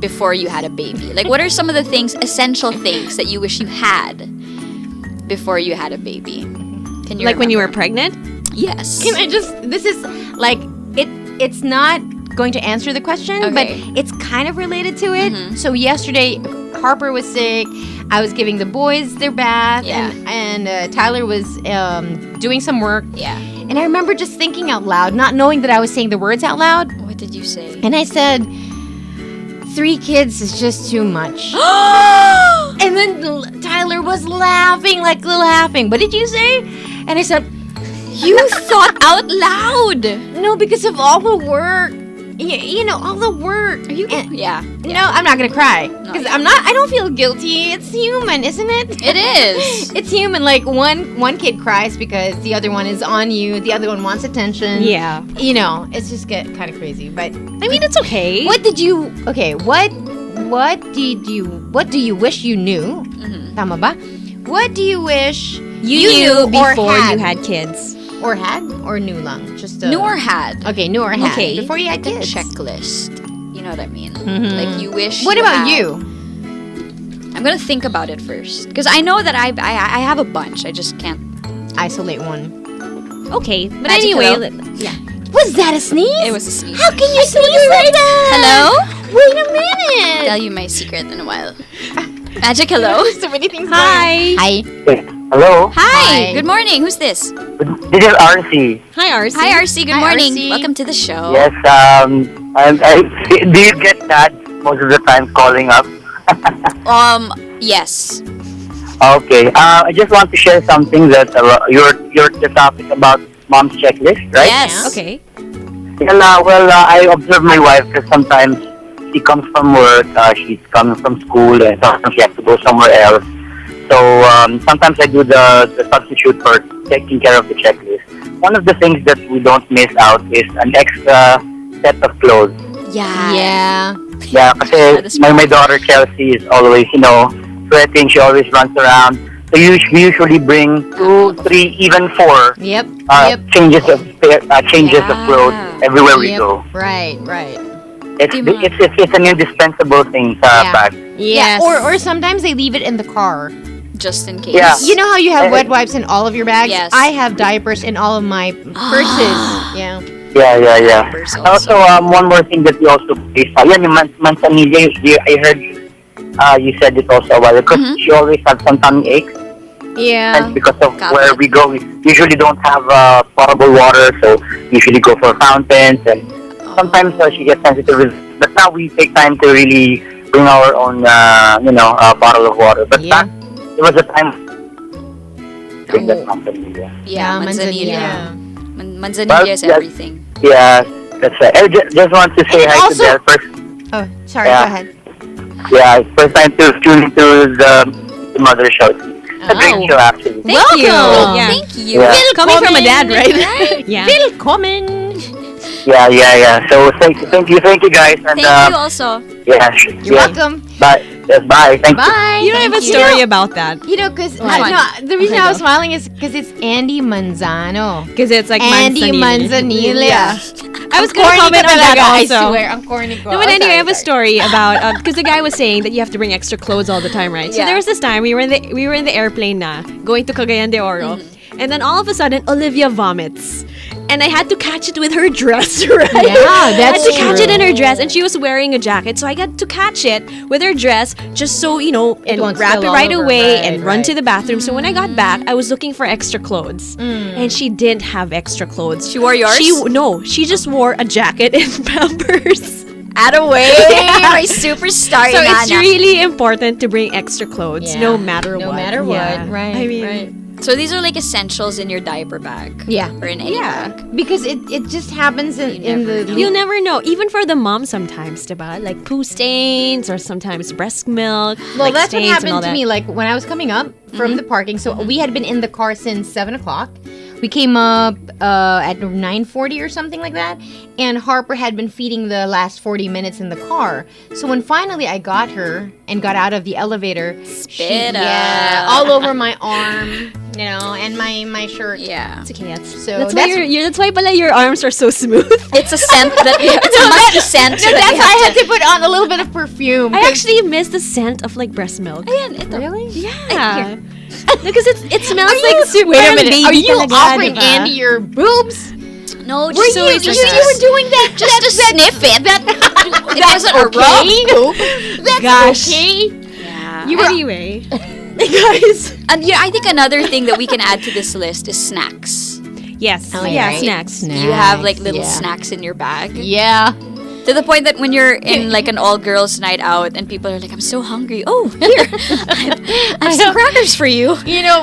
before you had a baby? Like, what are some of the things, essential things that you wish you had before you had a baby? Can you Like when you were remember? pregnant? Yes. Can I just? This is like it. It's not going to answer the question, but Okay. it's kind of related to it. So yesterday, Harper was sick. I was giving the boys their bath, Yeah. and Tyler was doing some work. Yeah. And I remember just thinking out loud, not knowing that I was saying the words out loud. What did you say? And I said, 3 kids is just too much. And then Tyler was laughing. What did you say? And I said, You thought out loud. no, because of all the work. You know, all the work. Are you? Yeah. You know, I'm not gonna cry because I don't feel guilty. It's human, isn't it? It is. It's human. Like one kid cries because the other one is on you. The other one wants attention. Yeah. You know, it's just get kind of crazy. But I mean, it's okay. what did you? Okay, what do you wish you knew? Tama ba? What do you wish you knew or before had? you had kids? Or had or knew lang? Just Knew or had. Okay, knew or had. Okay. Before you had Like a kids. checklist. You know what I mean? Like you wish. What you about had. you? I'm gonna think about it first because I know that I have a bunch. I just can't. Isolate one. Okay, but Magic anyway, hello. Was that a sneeze? It was a sneeze. How can you sneeze like that? Hello? Wait a minute. Tell you my secret in a while. Magic hello. So many things. Hi. Hi. Hello, Hi. Hi. Good morning. Who's this? this is RC. Hi, RC. Hi, RC. Good Hi, morning. RC. Welcome to the show. Yes, do you get that most of the time calling up? Yes. Okay, I just want to share something that you're the topic about mom's checklist, right? Yes. Okay. Well, I observe my wife because sometimes she comes from work, she's coming from school, and sometimes she has to go somewhere else. So sometimes I do the substitute for taking care of the checklist. One of the things that we don't miss out is an extra set of clothes. Yeah. Yeah. Yeah, That is kasi my daughter Chelsea is always, sweating. She always runs around. So we usually bring 2, 3, even 4 Yep. changes of clothes everywhere we Yep. go. Right. It's an indispensable thing sa Yeah. bag. Yeah. Or sometimes they leave it in the car. Just in case. Yeah. You know how you have wet wipes in all of your bags? Yes. I have diapers in all of my purses. Yeah. Yeah. Diapers Also, one more thing that we also face. Yan, yung manzanilla, I heard you said it also a while ago. Because she always has some tummy aches. Yeah. And because of Got where it. we go, we usually don't have potable water, so usually go for fountains. And sometimes she gets sensitive. But now we take time to really bring our own, bottle of water. But Yeah. there was a time bring that manzanilla. Yeah, manzanilla. Manzanilla Well, is yeah. everything. Yeah, that's right. I just want to say And hi also- to Del first. Oh, sorry. Yeah. Go ahead. Yeah, first time to tune into the Mother Show. It's a great show, actually. Thank you. Welcome. Yeah. Thank you. Yeah. Coming from a dad, right? Right? Yeah. Willkommen. Yeah. So thank you guys, and Thank you also. yeah, You're welcome. Bye. Yes, bye. Thank you. Bye. You know, I have a Thank story about that. You know, because What? the reason I was smiling is because it's Andy Manzano. Because it's like Andy Manzanilla. Yeah. I was Ang going to corny comment ka on that talaga, also. I swear, ang corny ko. No, but Oh, anyway, I have a sorry. story about because the guy was saying that you have to bring extra clothes all the time, right? So Yeah. there was this time we were in the airplane na going to Cagayan de Oro, and then all of a sudden Olivia vomits, and I had to catch it with her dress, right? Yeah, I that's had to catch it true. in her dress, and she was wearing a jacket, so I got to catch it with her dress just so and won't wrap spill it right all over, away right, and run right. to the bathroom. So when I got back, I was looking for extra clothes, and she didn't have extra clothes. She wore yours? She just wore a jacket and Pampers. Out of way, my superstar. So it's Nana. really important to bring extra clothes, Yeah. no matter what. No matter what. Yeah. Right. I mean, right. So these are like essentials in your diaper bag. Yeah. Or in any bag. Because it just happens in never the. know. you'll never know. Even for the mom sometimes, diba? Like poo stains or sometimes breast milk. Well, like that's what stains and all happened to that. me. Like when I was coming up from the parking. So we had been in the car since 7 o'clock. We came up at 9:40 or something like that. And Harper had been feeding the last 40 minutes in the car. So when finally I got her and got out of the elevator, Spit all over my arm, and my shirt. Yeah. It's okay. So That's why pala your arms are so smooth. It's a scent that it's a musky scent. No, that's why I had to put on a little bit of perfume. I actually miss the scent of like breast milk. Really? Yeah. Because it smells like super Wait a minute. baby Are you talaga, offering diba? Andy your boobs? No, Were just so you it's you just were doing that just to sniff it. It wasn't a raw okay? poop. That's Gosh. okay. Yeah. You anyway, guys. And yeah, I think another thing that we can add to this list is snacks. Yes. Oh, yeah. right. Snacks. You have like little Yeah. snacks in your bag. Yeah. To the point that when you're in like an all-girls night out and people are like, I'm so hungry. Oh, here. I have some crackers for you.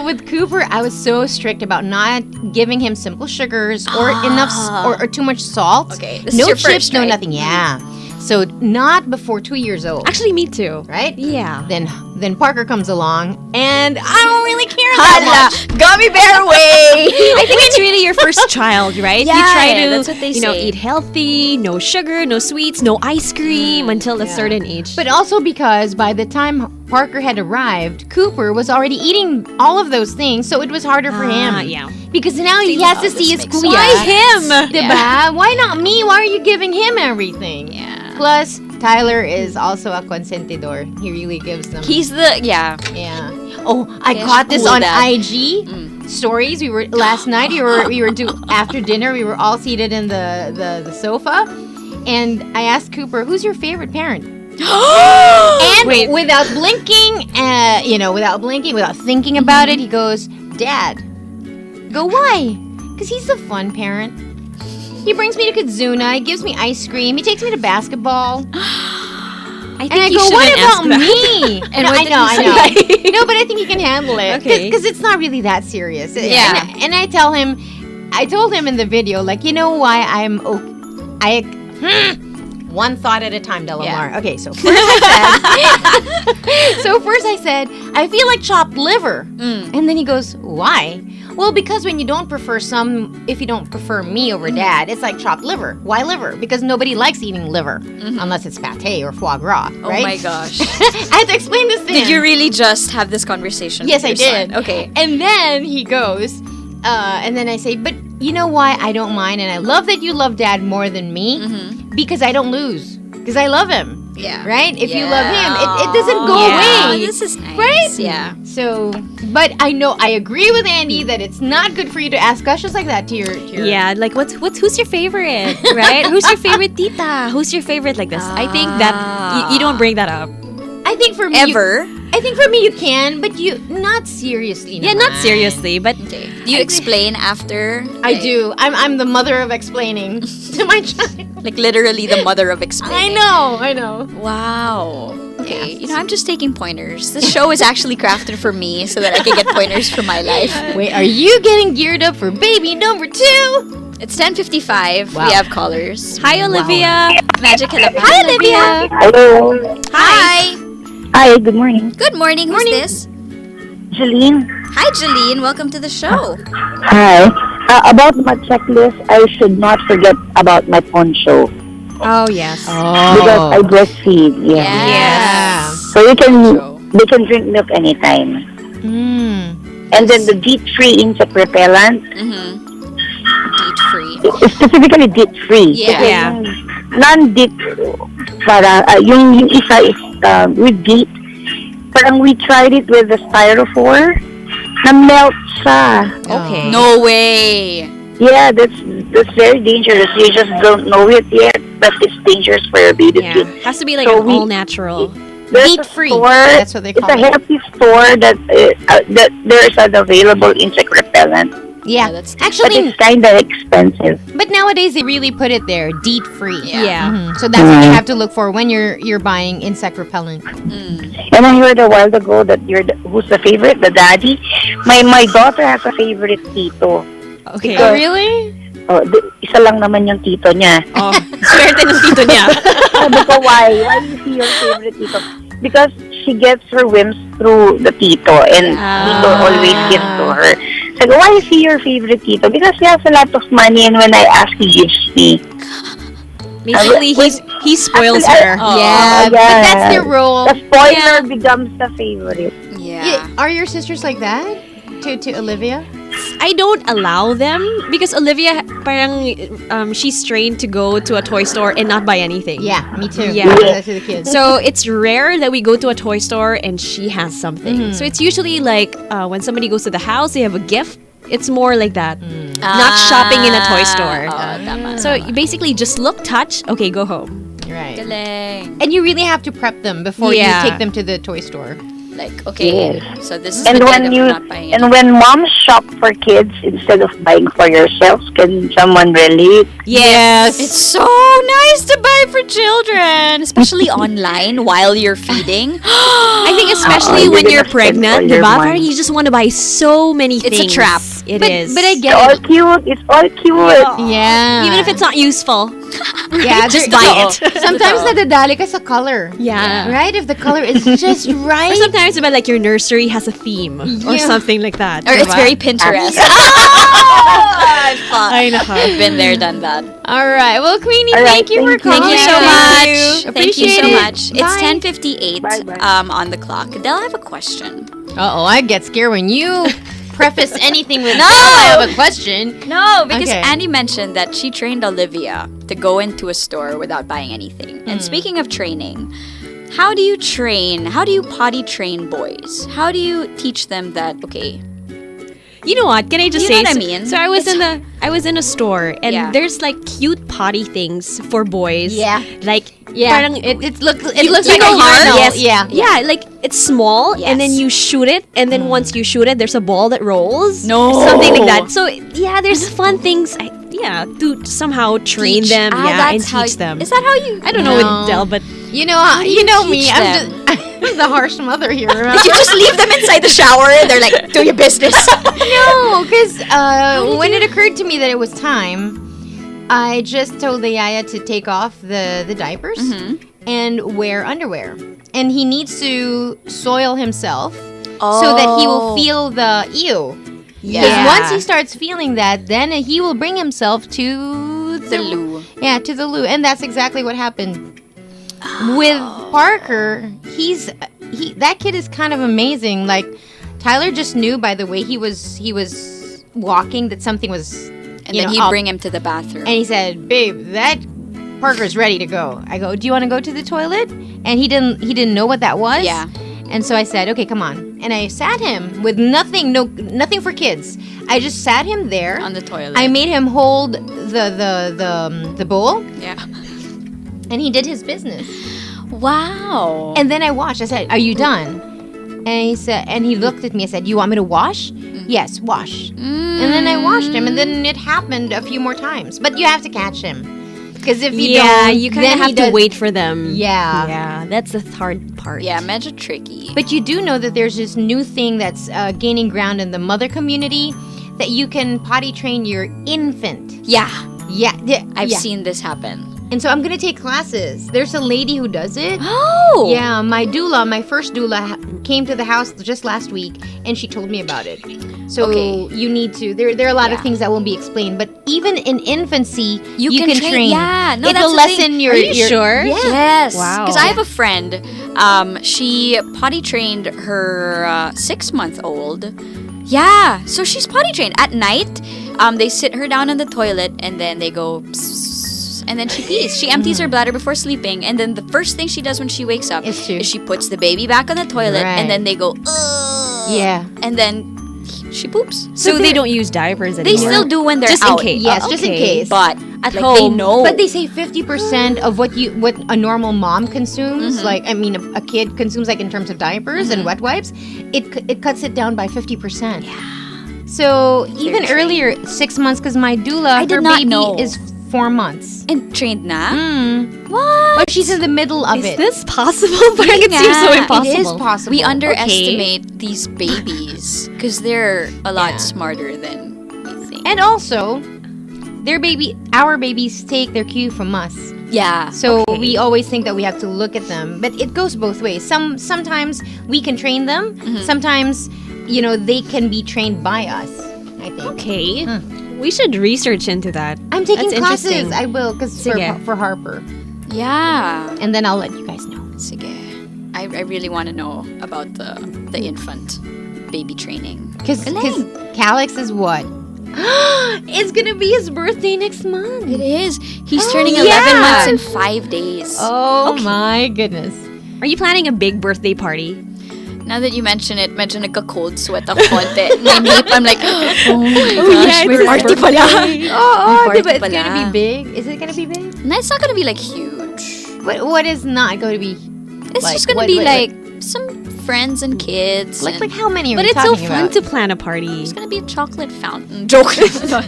With Cooper, I was so strict about not giving him simple sugars or enough or too much salt. Okay, this is no your chips, first, no right? nothing. Yeah. So not before 2 years old. Actually, me too. Right? Yeah. Then Parker comes along, and I don't really care that much. Gummy bear way. I think it's really your first child, right? You Yeah, try to, that's what they say. eat healthy, no sugar, no sweets, no ice cream until a certain age. But also because by the time Parker had arrived, Cooper was already eating all of those things, so it was harder for him. Yeah. Because now he See has how to this see his makes kuya. Why him? Diba? Why not me? Why are you giving him everything? Yeah. Plus, Tyler is also a consentidor. He really gives them. He's the, yeah. Yeah. Oh, I Yeah, caught this cool on dad. IG stories. We were last night. We were after dinner. We were all seated in the sofa, and I asked Cooper, "Who's your favorite parent?" And Wait. without blinking, without thinking about it, he goes, "Dad." I go, why? Because he's the fun parent. He brings me to Kazuna. He gives me ice cream. He takes me to basketball. I think And I you go, shouldn't what ask about that. me? And No, what I did know, he I know. No, but I think he can handle it. Okay. Because it's not really that serious. Yeah. And I told him in the video, like, you know why I'm okay. One thought at a time, Delamar. Yeah. Okay, so first I said, I feel like chopped liver. And then he goes, why? Well, because if you don't prefer me over dad, it's like chopped liver. Why liver? Because nobody likes eating liver unless it's pate or foie gras, Oh right? my gosh. I had to explain this to him. Did you really just have this conversation? Yes, with I your son? did. Okay. And then he goes, and then I say, but you know why I don't mind? And I love that you love dad more than me because I don't lose. Because I love him. Yeah. Right? If you Yeah. love him, it doesn't go Yeah. away. This is nice. Right? Yeah. So, but I agree with Andy that it's not good for you to ask questions like that to your Yeah, like who's your favorite, right? Who's your favorite tita? Who's your favorite like this? I think that you don't bring that up. I think for me Ever? I think for me you can, but you not seriously. Yeah, not seriously, but Okay. Do you explain after? I do. I'm the mother of explaining to my child. Like literally the mother of explaining. I know. Wow. Okay. I'm just taking pointers. This show is actually crafted for me so that I can get pointers for my life. Wait, are you getting geared up for baby number 2? It's 10:55. Wow. We have callers. hi Olivia. Magic hello. Hi Olivia. Hello. Hi. Hi, good morning. Good morning. Who's this? Jeline. Hi, Jeline. Welcome to the show. Hi. About my checklist, I should not forget about my poncho. Oh yes. Because I breastfeed. Yeah. Yes. So they Poncho. can drink milk anytime. Mm. And then the DEET-free insect repellent, Deed free. specifically DEET-free. Yeah. Kasi Yeah. yung non-DEET, yung isa is with DEET. Parang we tried it with the styrofoam, na-melt siya. Okay. No way. Yeah, that's very dangerous. You just don't know it yet, but it's dangerous for your baby. Yeah. Has to be like So an we- all natural. There's DEET-free. a store, That's what they call it's a it. healthy store that there is an available insect repellent, Yeah, that's but actually, it's kind of expensive. but nowadays they really put it there, DEET free. Yeah. So that's what you have to look for when you're buying insect repellent. And I heard a while ago that who's the favorite, the daddy. My daughter has a favorite tito. Okay. Oh, really? Oh, isa lang naman yung tito niya. Oh, swerte ng tito niya. Sabi ko, why? Why is he your favorite tito? Because she gets her whims through the tito, and tito always gives to her. So why is he your favorite tito? Because he has a lot of money, and when I ask, he gives me. Basically, he spoils her. Yeah, but that's their role. The spoiler becomes the favorite. Yeah. Are your sisters like that to Olivia? I don't allow them because Olivia, parang, she's trained to go to a toy store and not buy anything. Yeah, me too. Yeah. That's to the kids. So it's rare that we go to a toy store and she has something. So it's usually like when somebody goes to the house, they have a gift. It's more like that. Not shopping in a toy store. So you basically just look, touch, okay, go home. Right. Galing. And you really have to prep them before you Yeah. take them to the toy store. Like, okay, Yes. so this is And the day when that you we're not buying and when moms shop for kids instead of buying for yourselves, can someone relate? Yes. It's so nice to buy for children, especially online while you're feeding. I think especially you're when gonna you're spend all pregnant, your diba? money. Parang you just want to buy so many It's things. a trap. It is. But I It's get all it. cute. It's all cute. Yeah. Even if it's not useful. yeah, just there- buy it. Sometimes nadadali ka sa color. Yeah. Right? If the color is just right. Or sometimes about like your nursery has a theme or Yeah. something like that. Or it's diba? very Pinterest. I know. I've been there, done that. All right. Well, Queenie, All right, thank you for thank you. calling. Thank you so much. Thank you Appreciate so it. much. It's Bye. 10:58 Bye-bye. on the clock. Adele, I have a question. Uh-oh, I get scared when you preface anything with, No! I have a question. No, because Okay. Andy mentioned that she trained Olivia to go into a store without buying anything. And speaking of training, how do you potty train boys? How do you teach them that, okay, You know what? Can I just You say? know what I mean? So I was in a store and Yeah. there's like cute potty things for boys. Yeah. Like Yeah, parang- it looks you like a know heart? urinal. Yes. Yeah. Yeah, like it's small and then Yes. you shoot it and then once you shoot it there's a ball that rolls. No. Something like that. So yeah, there's fun things to somehow train teach? them, and that's how teach them. Is that how you? I don't know No. with Del, but You know, you know me. teach I'm them? just the harsh mother here. Did you just leave them inside the shower and they're like, do your business? No, because when it occurred to me that it was time, I just told the yaya to take off the diapers and wear underwear. And he needs to soil himself so that he will feel the ew. Because Yeah. once he starts feeling that, then he will bring himself to The loo. Yeah, to the loo. And that's exactly what happened. With Parker, that kid is kind of amazing. Like Tyler just knew by the way he was walking that something was And then he'd up. bring him to the bathroom. And he said, "Babe, that Parker's ready to go." I go, "Do you want to go to the toilet?" And he didn't know what that was. Yeah. And so I said, "Okay, come on." And I sat him with nothing for kids. I just sat him there On the toilet. I made him hold the bowl, yeah. and he did his business. Wow. And then I watched. I said, "Are you done?" And he looked at me and said, "You want me to wash?" "Yes, wash." And then I washed him, and then it happened a few more times. But you have to catch him, because if you don't, you kind then of he have to does- wait for them. Yeah. Yeah, that's the hard part. yeah, medyo tricky. But you do know that there's this new thing that's gaining ground in the mother community, that you can potty train your infant. yeah, Yeah, I've yeah. seen this happen. And so I'm gonna take classes. There's a lady who does it. Oh. Yeah, my first doula came to the house just last week, and she told me about it. So Okay. you need to. There are a lot of Yeah. things that won't be explained, but even in infancy, You you can can train- train. yeah, no, It'll that's the lessen thing. your. Are you sure? Yeah. Yes. Wow. Because I have a friend. She potty trained her 6-month-old. Yeah. So she's potty trained at night. They sit her down on the toilet and then they go. Psst, and then she pees. She empties her bladder before sleeping, and then the first thing she does when she wakes up Is to- she puts the baby back on the toilet, Right. and then they go. Ugh, Yeah. And then she poops. So they don't use diapers They anymore. still do when they're Just in out. case. Yes, just in Okay. case. But At like, home. they know. But they say 50% of what a normal mom consumes, Mm-hmm. like I mean a kid consumes, like in terms of diapers and wet wipes, it cuts it down by 50%. Yeah. So even trained. earlier, 6 months, because my doula, I did her not baby know. is 4 months. and trained na. What? But she's in the middle of Is it. this possible? But it seems so Yeah, impossible. It is possible. We underestimate these babies because they're a lot Yeah. smarter than we think. And also, our babies take their cue from us. Yeah. So we always think that we have to look at them, but it goes both ways. Sometimes we can train them. Sometimes, they can be trained by us. I think. Okay. We should research into that. I'm taking That's classes. interesting. I will, because for Harper, Yeah. and then I'll let you guys know. Sige. I really want to know about the infant baby training. Because Galing. Calix is what? It's gonna be his birthday next month. It is. He's turning 11 months in 5 days. Oh my goodness. Are you planning a big birthday party? Now that you mention it, medyo nagka-cold sweat ako konti. My nape, I'm like, oh my gosh, may party pala. Oh, May but it's party gonna pala. be big. Is it gonna be big? No, it's not gonna be like huge. What is not going to be? It's Like, just gonna what- be what- like some friends and kids. Like and how many are But we it's so talking fun about? to plan a party. it's gonna be a chocolate fountain. Joke. No,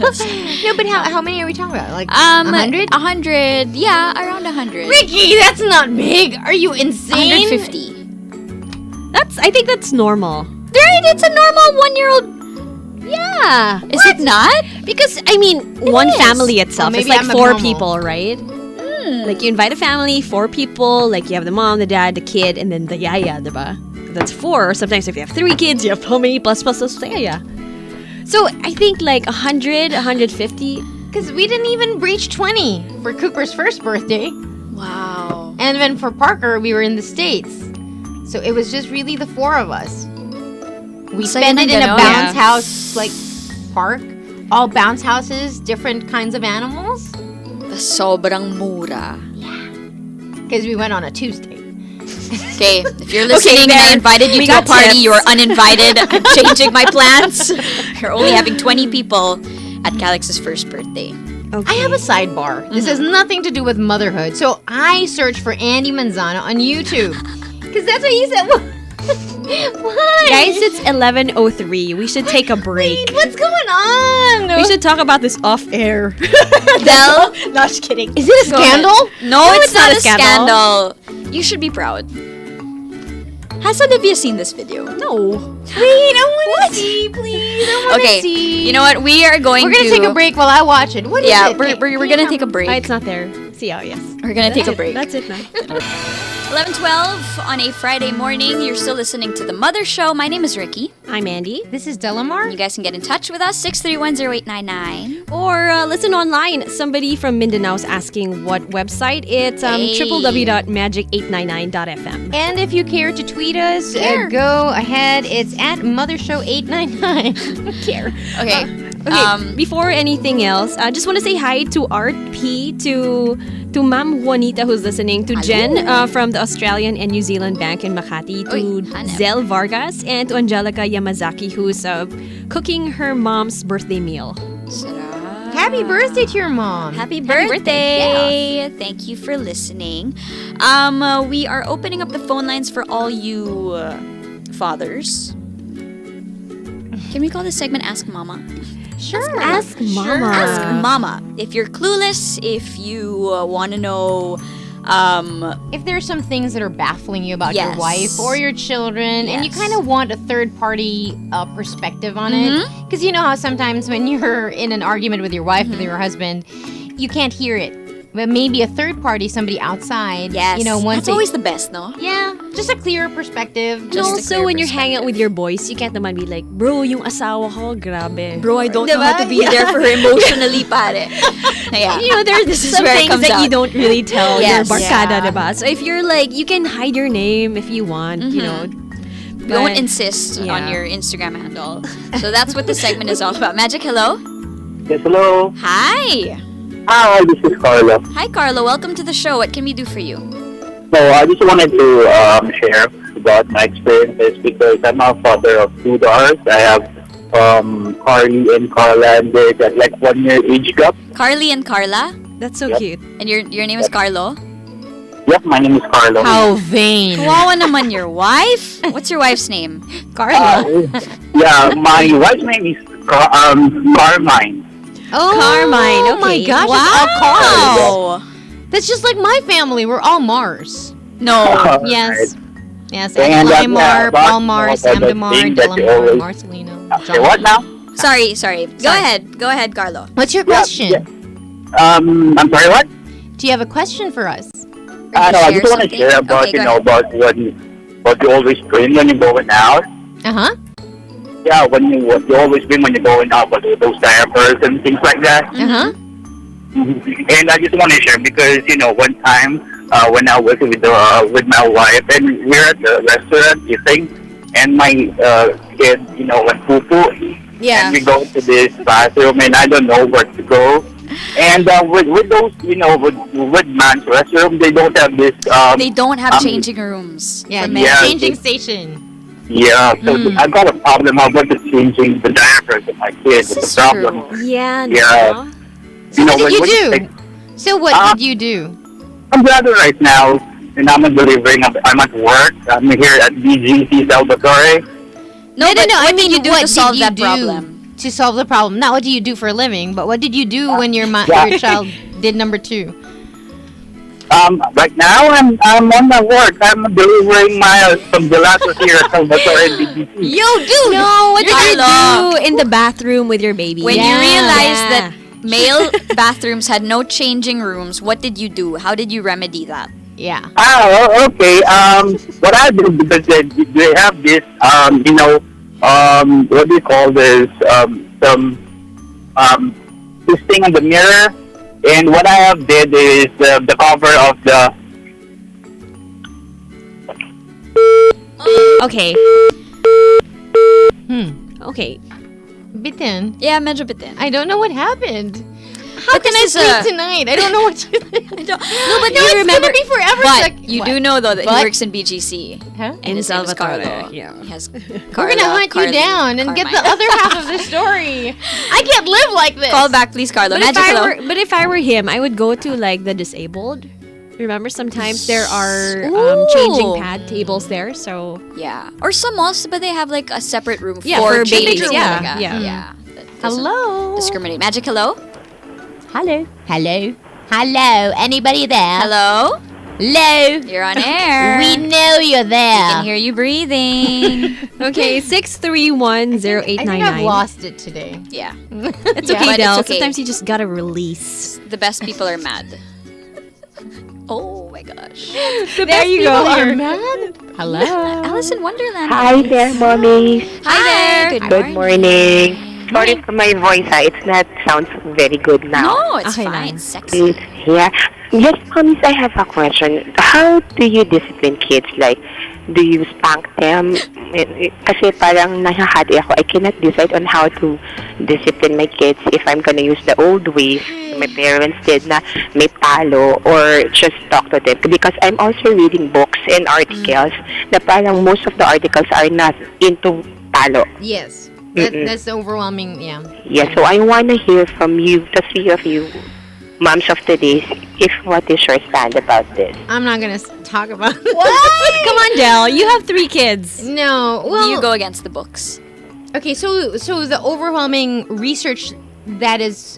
but how many are we talking about? Like 100? 100. Yeah, around 100. Ricky, that's not big. Are you insane? 150. I think that's normal. Right? It's a normal 1-year-old. Yeah. Is it not? Because, I mean, one is. family itself Well, is maybe like I'm 4 abnormal. people, right? Like, you invite a family, 4 people. Like, you have the mom, the dad, the kid, and then the yaya, diba? That's 4. Sometimes if you have 3 kids, you have how many plus the yaya? So, I think like 100, 150. Because we didn't even reach 20 for Cooper's first birthday. Wow. And then for Parker, we were in the States. So it was just really the 4 of us. We Saya spent it ng in a ganon. bounce house, like, park. All bounce houses, different kinds of animals. Sobrang mura. Because we went on a Tuesday. Okay, if you're listening and I there. invited you We to a got party, tips. you're uninvited. I'm changing my plans. You're only having 20 people at Calix's first birthday. Okay. I have a sidebar. This has nothing to do with motherhood. So I searched for Andy Manzano on YouTube. Because that's what he said. Why? Guys, it's 11:03. We should take a break. Wait, what's going on? We should talk about this off air. Del? No, just kidding. Is it a scandal? No, it's not a scandal. scandal. You should be proud. Has Olivia seen this video? No. Wait, I want to see, please. I want to Okay, see. you know what? We are going We're going to take a break while I watch it. What is Yeah, it? we're gonna take a break. Oh, it's not there. See, oh, yes. We're gonna take a break. That's it now. 11:12 on a Friday morning. You're still listening to The Mother Show. My name is Ricky. I'm Andy. This is Delamar. You guys can get in touch with us, 6310899. Or listen online. Somebody from Mindanao's asking what website. It's Hey. www.magic899.fm. And if you care to tweet us, go ahead. It's at Mothershow899. Care. Okay. Okay, before anything else, I just want to say hi to Art P, to Ma'am Juanita who's listening, to Jen from the Australian and New Zealand Bank in Makati, to Uy, hanep. Zel Vargas, and to Angelica Yamazaki who's cooking her mom's birthday meal. Sarap. Happy birthday to your mom. Happy birthday. birthday! Thank you for listening. We are opening up the phone lines for all you fathers. Can we call this segment Ask Mama? Sure. Ask Mama. Ask Mama. If you're clueless, if you want to know, If there's some things that are baffling you about your Yes. wife or your children, and you Yes. kind of want a third party perspective on it, because you know how sometimes when you're in an argument with your wife, with your husband, you can't hear it. But maybe a third party, somebody outside, yes, once that's always the best, no? yeah, just a clearer perspective. And Just a also, clear when you're hanging out with perspective. your boys, you can't naman be like, bro, yung asawa ko, grabe. Bro, I don't know how to be there for her emotionally, pare. Yeah. You know, there's This is some where it things comes that you out. don't really tell Yes. your barkada, Yeah. diba? So if you're like, you can hide your name if you want, you know. We won't But- insist on yeah. your Instagram handle. So that's what the segment is all about. Magic, hello? Yes, hello. Hi. Hi, this is Carlo. Hi, Carlo. Welcome to the show. What can we do for you? So I just wanted to share about my experiences because I'm a father of 2 daughters. I have Carly and Carla, and there's like 1 year age gap. Carly and Carla? That's so Yep. cute. And your name is Carlo? Yep, my name is Carlo. How vain. Kawawa naman your wife? What's your wife's name? Carla. Yeah, my wife's name is Carmine. Oh, Carmine, Oh my okay. gosh, Wow. it's all cars. Oh. That's just like my family. We're all Mars. No. Yes. Yes, And, Angela yeah, Mar, about- Paul Mar, about Sam the DeMar, thing that you Delamar, always- Marcelino. Say what now? Sorry. Go ahead, Carlo. What's your Yeah, question? yeah. I'm sorry, what? Do you have a question for us? No, I share just want to something? share about, Okay, go about what you always bring when you're going out. Uh-huh. Yeah, what you always bring when you're going out, but those diapers and things like that. Uh-huh. And I just want to share because, one time when I was with my wife and we're at the restaurant eating, and my kid, went poo-poo. Yeah. And we go to this bathroom and I don't know where to go. And with those, with man's restroom, they don't have this. They don't have changing rooms. Yeah, for men. Yeah. changing station. Yeah, so I got a problem about the changing the diapers of my kids. This is The problem. true. Yeah. Yeah. So what did you when do? take- So what did you do? I'm brother right now, and I'm delivering. I'm at work. I'm here at BGC Salvatore. No, but I what mean, did you do what to solve did you that do problem? to solve the problem? Not what do you do for a living, but what did you do when your Yeah. your child did number 2? Right now I'm on my work. I'm delivering my some gelatos here at Salvatore and BGC. Yo, dude! No, what did you Carlo. do in the bathroom with your baby? When you Yeah. realized that male bathrooms had no changing rooms, what did you do? How did you remedy that? Yeah. Okay. What I do because they have this, what do you call this? This thing on the mirror, and what I have did is the cover of the. Okay. Okay. Bitin. Yeah, medyo bitin. I don't know what happened. How But can I this is sleep tonight? I don't know what to I don't, no, but No, you it's remember. gonna be forever. But Like, you what? do know though that But- he works in BGC. Huh? And his name is Salvatore, Carlo. yeah. He has We're gonna hunt you down and get the Carmine. other half of the story. I can't live like this. Call back, please, Carlo. But Magic, hello. if I were him, I would go to like the disabled. Remember, sometimes there are Ooh. changing pad tables there. So Yeah. Or some malls, but they have like a separate room Yeah, for for babies. babies, yeah, yeah. Yeah. That doesn't Hello. discriminate. Magic, hello? Hello. Hello. Hello. Anybody there? Hello? Hello. You're on air. We know you're there. We can hear you breathing. okay, 6310899. I think I've lost it today. Yeah. It's Yeah, okay, but Del. it's okay. Sometimes you just gotta release. The best people are mad. Oh my gosh. There you go. Are mad. Hello. Alice in Wonderland. Hi there, mommy. Hi there. Good morning. Sorry for my voice. It's not sounds very good now. No, it's Okay fine. lang. It's sexy. Yeah. Yes, mommy, I have a question. How do you discipline kids? Like, do you spank them? Kasi parang nahahati ako. I cannot decide on how to discipline my kids if I'm gonna use the old ways my parents did na may palo or just talk to them. Because I'm also reading books and articles na parang most of the articles are not into palo. Yes. Mm-mm. That's overwhelming. Yeah. Yeah, so I want to hear from you, the three of you, moms of today, if what is your stand about this? I'm not gonna talk about What? Come on, Del. You have 3 kids. No. Well, You go against the books. Okay, so the overwhelming research that is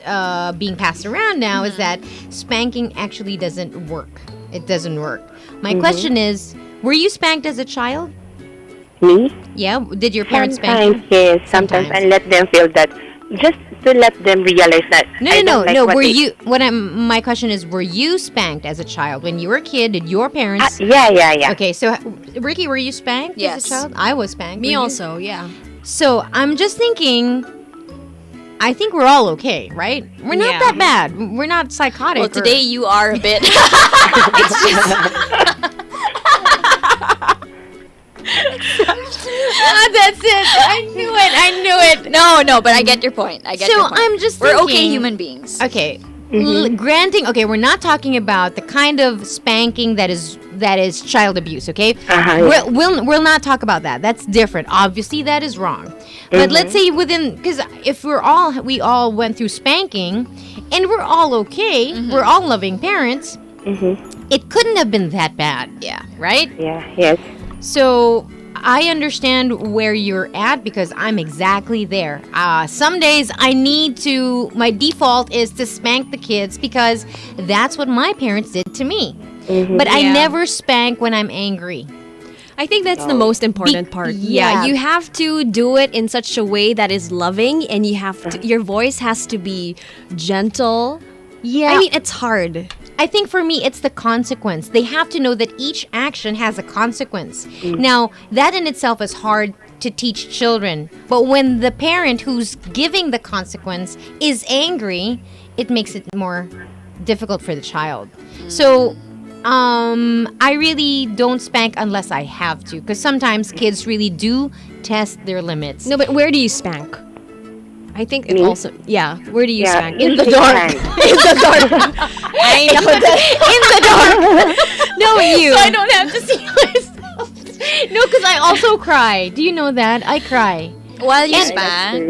being passed around now is that spanking actually doesn't work. It doesn't work. My question is, were you spanked as a child? Me? Yeah. Did your parents spank you? Sometimes, yes. Sometimes, Sometimes. and let them feel that, just to let them realize that. I No. don't like what Were they- you? My question is, were you spanked as a child when you were a kid? Did your parents? Yeah. Okay, so Ricky, were you spanked Yes. as a child? I was spanked. Me Were you? also, yeah. So I'm just thinking. I think we're all okay, right? We're not Yeah. that bad. We're not psychotic. Well, today you are a bit. That's it. I knew it. No, but I get your point. I get So your point. I'm just We're okay thinking- human beings. Okay. Granting, okay, we're not talking about the kind of spanking that is child abuse, okay? Yeah. We'll not talk about that. That's different. Obviously, that is wrong. But let's say because if we all went through spanking, and we're all okay, we're all loving parents, it couldn't have been that bad. Yeah. Right? Yeah, yes. So I understand where you're at because I'm exactly there. Some days my default is to spank the kids because that's what my parents did to me. But I Yeah. never spank when I'm angry. I think that's the most important part. yeah. You have to do it in such a way that is loving, and you have to, your voice has to be gentle. Yeah. I mean, it's hard. I think for me, it's the consequence. They have to know that each action has a consequence. Now, that in itself is hard to teach children. But when the parent who's giving the consequence is angry, it makes it more difficult for the child. So, I really don't spank unless I have to, because sometimes kids really do test their limits. No, but where do you spank? I think it Me? also, where do you spank? In the usually dark. hand. In the dark. I know that. In the dark. No, you. So I don't have to see myself. No, because I also cry. Do you know that? I cry. While you And-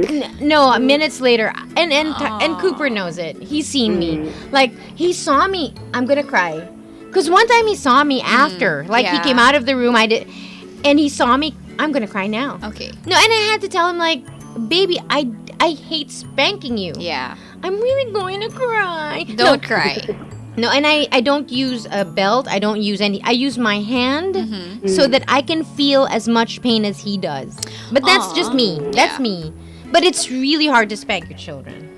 spank. No, minutes later, and Cooper knows it. He's seen me. Like he saw me. I'm gonna cry. Cause one time he saw me after. Like he yeah. came out of the room. I did, and he saw me. I'm gonna cry now. Okay. No, and I had to tell him like, baby, I hate spanking you. Yeah. I'm really going to cry. Don't cry. No, and I don't use a belt. I don't use any. I use my hand so that I can feel as much pain as he does. But that's just me. That's me. But it's really hard to spank your children.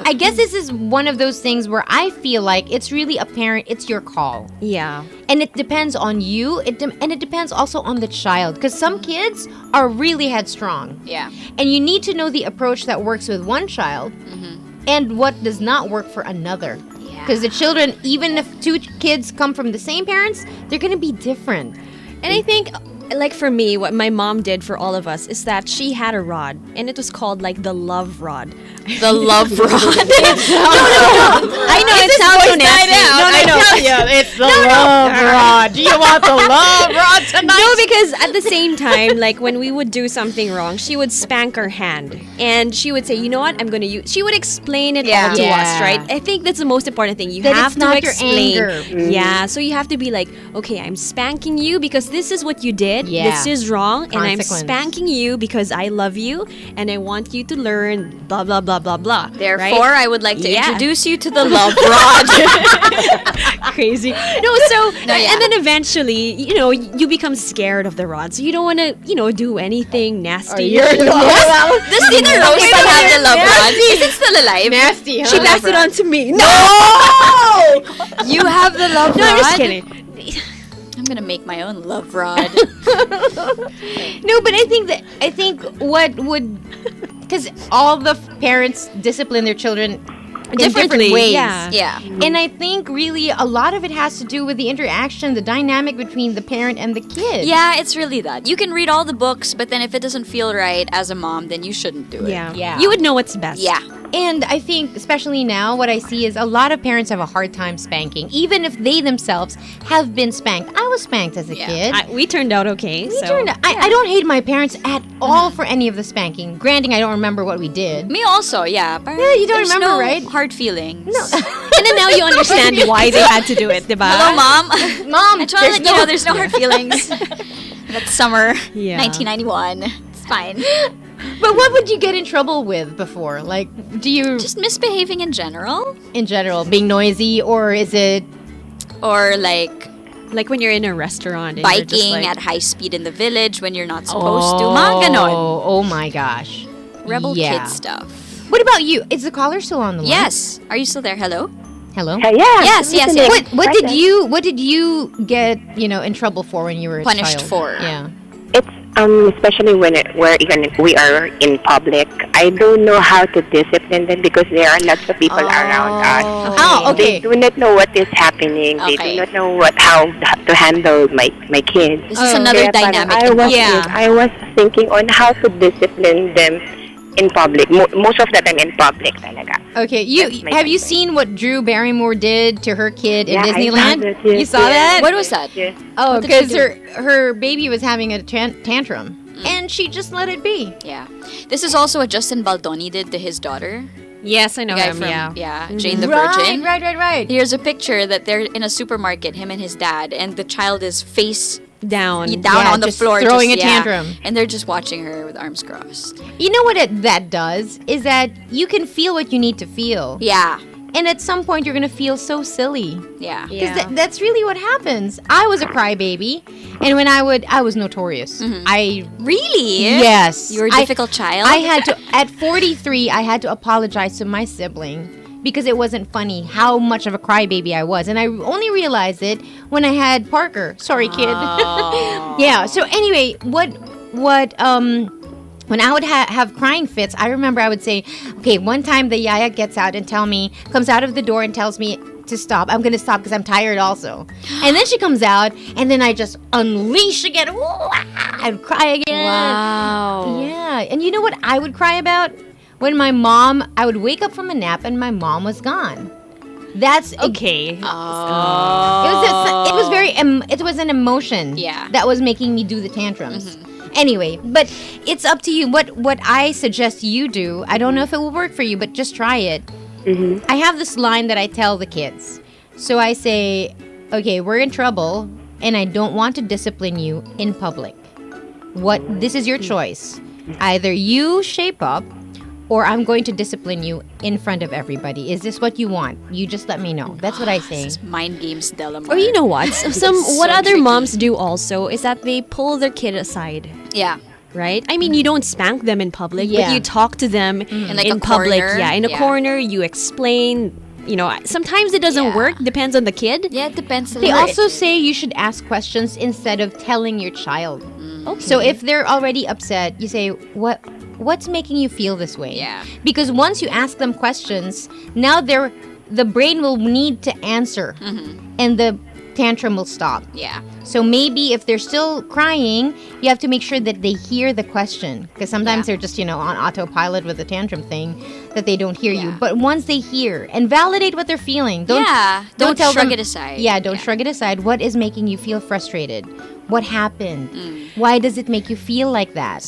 I guess this is one of those things where I feel like it's really apparent. It's your call, Yeah. and it depends on you. And it depends also on the child, because some kids are really headstrong. Yeah. And you need to know the approach that works with one child and what does not work for another. Because the children, even if two kids come from the same parents, they're going to be different. And I think, like for me, what my mom did for all of us is that she had a rod, and it was called like the love rod. The love rod. I know it sounds so nasty. No. It's the love rod. Do you want the love rod tonight? No, because at the same time, like when we would do something wrong, she would spank our hand, and she would say, "You know what? I'm going to use." She would explain it all to us, Yeah. right? I think that's the most important thing. You That have it's to not your explain. anger. Yeah, so you have to be like, "Okay, I'm spanking you because this is what you did. Yeah. This is wrong, and I'm Consequence. spanking you because I love you and I want you to learn blah blah blah blah blah." Therefore, I would like to Yeah. introduce you to the love rod. Crazy. No, so and then eventually, you become scared of the rod, so you don't want to, do anything nasty. Does Tina Rose still have the love rod? Is it still alive? Nasty, huh? She passed it on to me. No, You have the love no, rod? I'm just kidding. I'm gonna make my own love rod. No, but I think what would, because all the parents discipline their children in different Differently, ways. yeah. Yeah. And I think really a lot of it has to do with the interaction, the dynamic between the parent and the kid. Yeah, it's really that. You can read all the books, but then if it doesn't feel right as a mom, then you shouldn't do it. Yeah. Yeah. You would know what's best. Yeah. And I think, especially now, what I see is a lot of parents have a hard time spanking, even if they themselves have been spanked. I was spanked as a kid. We turned out okay. I don't hate my parents at all for any of the spanking. Granting, I don't remember what we did. Me also, yeah. Parang Yeah, you don't there's remember, no right? hard feelings. No. And then now you understand why they had to do it, diba? Hello, Mom. Mom, I just want to let you know there's no hard feelings. That's summer Yeah. 1991. It's fine. But what would you get in trouble with before? Like, do you, Just misbehaving in general? in general, being noisy, or is it Or like Like when you're in a restaurant and you're just biking like, at high speed in the village when you're not supposed to. Mga ganon. Oh my gosh. Rebel Yeah. kid stuff. What about you? Is the caller still on the line? Yes. Are you still there? Hello? Hello? Yeah. Yes, yes, listening. yes. What did you get, in trouble for when you were a Punished child? for. Yeah. It's especially where even if we are in public, I don't know how to discipline them because there are lots of people around us. Oh, okay. They do not know what is happening. They Okay. do not know how to handle my kids. This is another Kaya parang dynamic. I was thinking on how to discipline them in public. Most of the time in public talaga. Okay, That's my have you thinking. seen what Drew Barrymore did to her kid in Yeah, I Disneyland? saw that, yes, You saw yes. that? What was that? Yes. Oh, What did she because her baby was having a tantrum, and she just let it be. Yeah. This is also what Justin Baldoni did to his daughter. yes, I know The guy him, from, yeah. Jane the Virgin. Right. Here's a picture that they're in a supermarket, him and his dad, and the child is face Down. down Yeah, on the just floor. throwing a tantrum. And they're just watching her with arms crossed. You know what that does is that you can feel what you need to feel, Yeah. and at some point you're gonna feel so silly. Yeah. Because that's really what happens. I was a crybaby, and when I was notorious. I Really? yes, You were a I- difficult child? I had to at 43. I had to apologize to my sibling because it wasn't funny how much of a crybaby I was. And I only realized it when I had Parker. Sorry, kid. Yeah. So anyway, when I would have crying fits, I remember I would say, okay, one time the yaya comes out of the door and tells me to stop. I'm going to stop because I'm tired also. And then she comes out, and then I just unleash again. I'd cry again. Wow. Yeah. And you know what I would cry about? When I would wake up from a nap and my mom was gone. That's Okay. It was an emotion that was making me do the tantrums. Anyway, but it's up to you. What I suggest you do, I don't know if it will work for you, but just try it. I have this line that I tell the kids. So I say, okay, we're in trouble, and I don't want to discipline you in public. This is your choice. Either you shape up, or I'm going to discipline you in front of everybody. Is this what you want? You just let me know. That's what I say. This is mind games, Delamar. Or you know what? What other tricky. moms do also is that they pull their kid aside. Yeah. Right? I mean, you don't spank them in public, Yeah. but you talk to them In like in a public. corner. Yeah, in a Yeah. corner, you explain. You know, sometimes it doesn't Yeah. work. Depends on the kid. Yeah, it depends. They also say you should ask questions instead of telling your child. Okay. So if they're already upset, you say, what's making you feel this way? Yeah. Because once you ask them questions, now the brain will need to answer, and the tantrum will stop. Yeah. So maybe if they're still crying, you have to make sure that they hear the question, because sometimes they're just on autopilot with the tantrum thing that they don't hear you. But once they hear and validate what they're feeling, don't tell shrug them, it aside. Yeah, don't shrug it aside. What is making you feel frustrated? What happened? Why does it make you feel like that?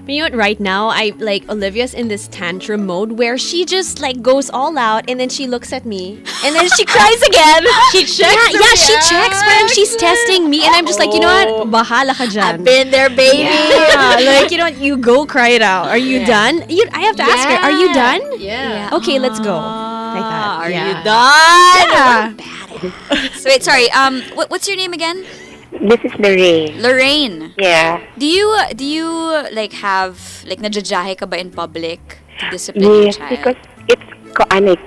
But you know what? Right now, Olivia's in this tantrum mode where she just goes all out, and then she looks at me, and then she cries again. She checks. She checks, parang she's testing me, and I'm just like, you know what? Bahala ka dyan. I've been there, baby. Yeah, you go cry it out. Are you done? I have to ask her, are you done? Yeah. Okay, let's go. Like that. Are Yeah. you done? Yeah. So wait, sorry. What's your name again? This is Lorraine. Lorraine. Yeah. Do you have najajahe ka ba in public to discipline your Yes, child? because it's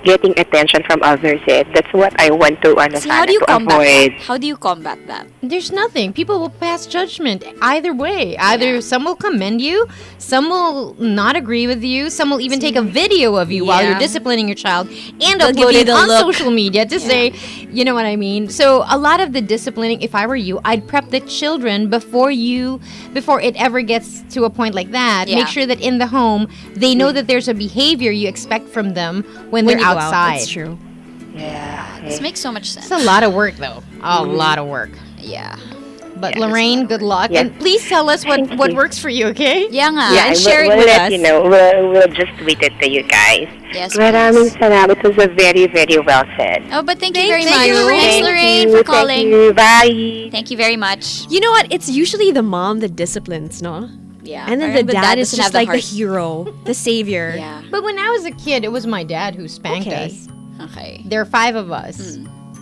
getting attention from others. That's what I want to See, how do you combat avoid. that? How do you combat that? There's nothing. People will pass judgment either way. Either some will commend you, some will not agree with you, some will even take a video of you while you're disciplining your child and They'll give upload you it the on look. social media to say, you know what I mean? So a lot of the disciplining, if I were you, I'd prep the children before it ever gets to a point like that. Yeah. Make sure that in the home, they know that there's a behavior you expect from them when they're you go out, outside. that's true. Yeah. This makes so much sense. It's a lot of work, though. A lot of work. Yeah. But Lorraine, good luck. Yeah. And please tell us what you. works for you, okay? Yeah nga. Yeah, And we'll, share it we'll with let us. you know. We'll just tweet it to you guys. Yes, Maraming please. salamat. It was a very, very well said. Oh, but thank you very Thank much. you, Lorraine. Thanks, Thank Lorraine, you, for calling. Thank you. Bye. Thank you very much. You know what? It's usually the mom that disciplines, no? Yeah. And then Parang the dad is doesn't just have the like the heart. hero, the savior. Yeah. But when I was a kid, it was my dad who spanked Okay. us. Okay. There are 5 of us.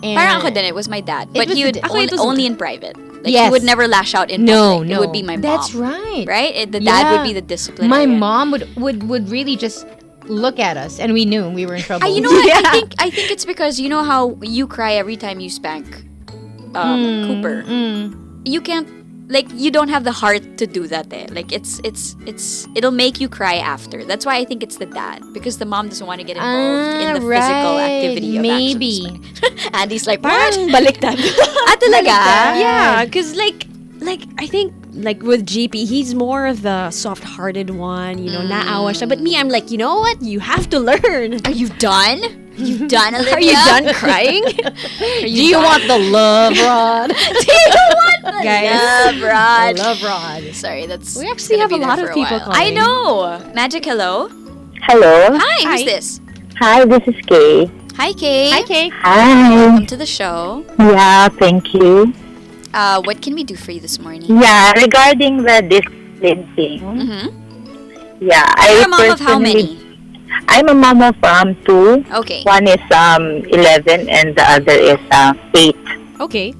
And Parang ako din, it was my dad. But was he the would da- Ako, it was only the- in private. Like, Yes. he would never lash out in No, public. no. It would be my mom. That's right. Right? The dad would be the disciplinarian. My mom would really just look at us, and we knew we were in trouble. You know what? I think it's because you know how you cry every time you spank Cooper. You can't you don't have the heart to do that. Like it'll make you cry after. That's why I think it's the dad because the mom doesn't want to get involved in the physical activity of maybe. action. And he's like, Parang baliktad. talaga? Yeah, because I think with GP, he's more of the soft-hearted one, naawa siya. But me, I'm like, you know what? You have to learn. Are you done? You done, Olivia? Are you done crying? Do you want the love rod? Do you want the Guys. love rod? Love rod. Sorry, that's. We actually gonna have be a there lot for of a people while. calling. I know. Magic, hello. Hello. Hi, who's this? Hi, this is Kay. Hi, Kay. Hi, Kay. Hi. Welcome to the show. Yeah, thank you. What can we do for you this morning? Yeah, regarding the discipline thing. Mm-hmm. Yeah, You're a mom of how many? I'm a mom of 2. Okay. One is 11 and the other is 8. Okay.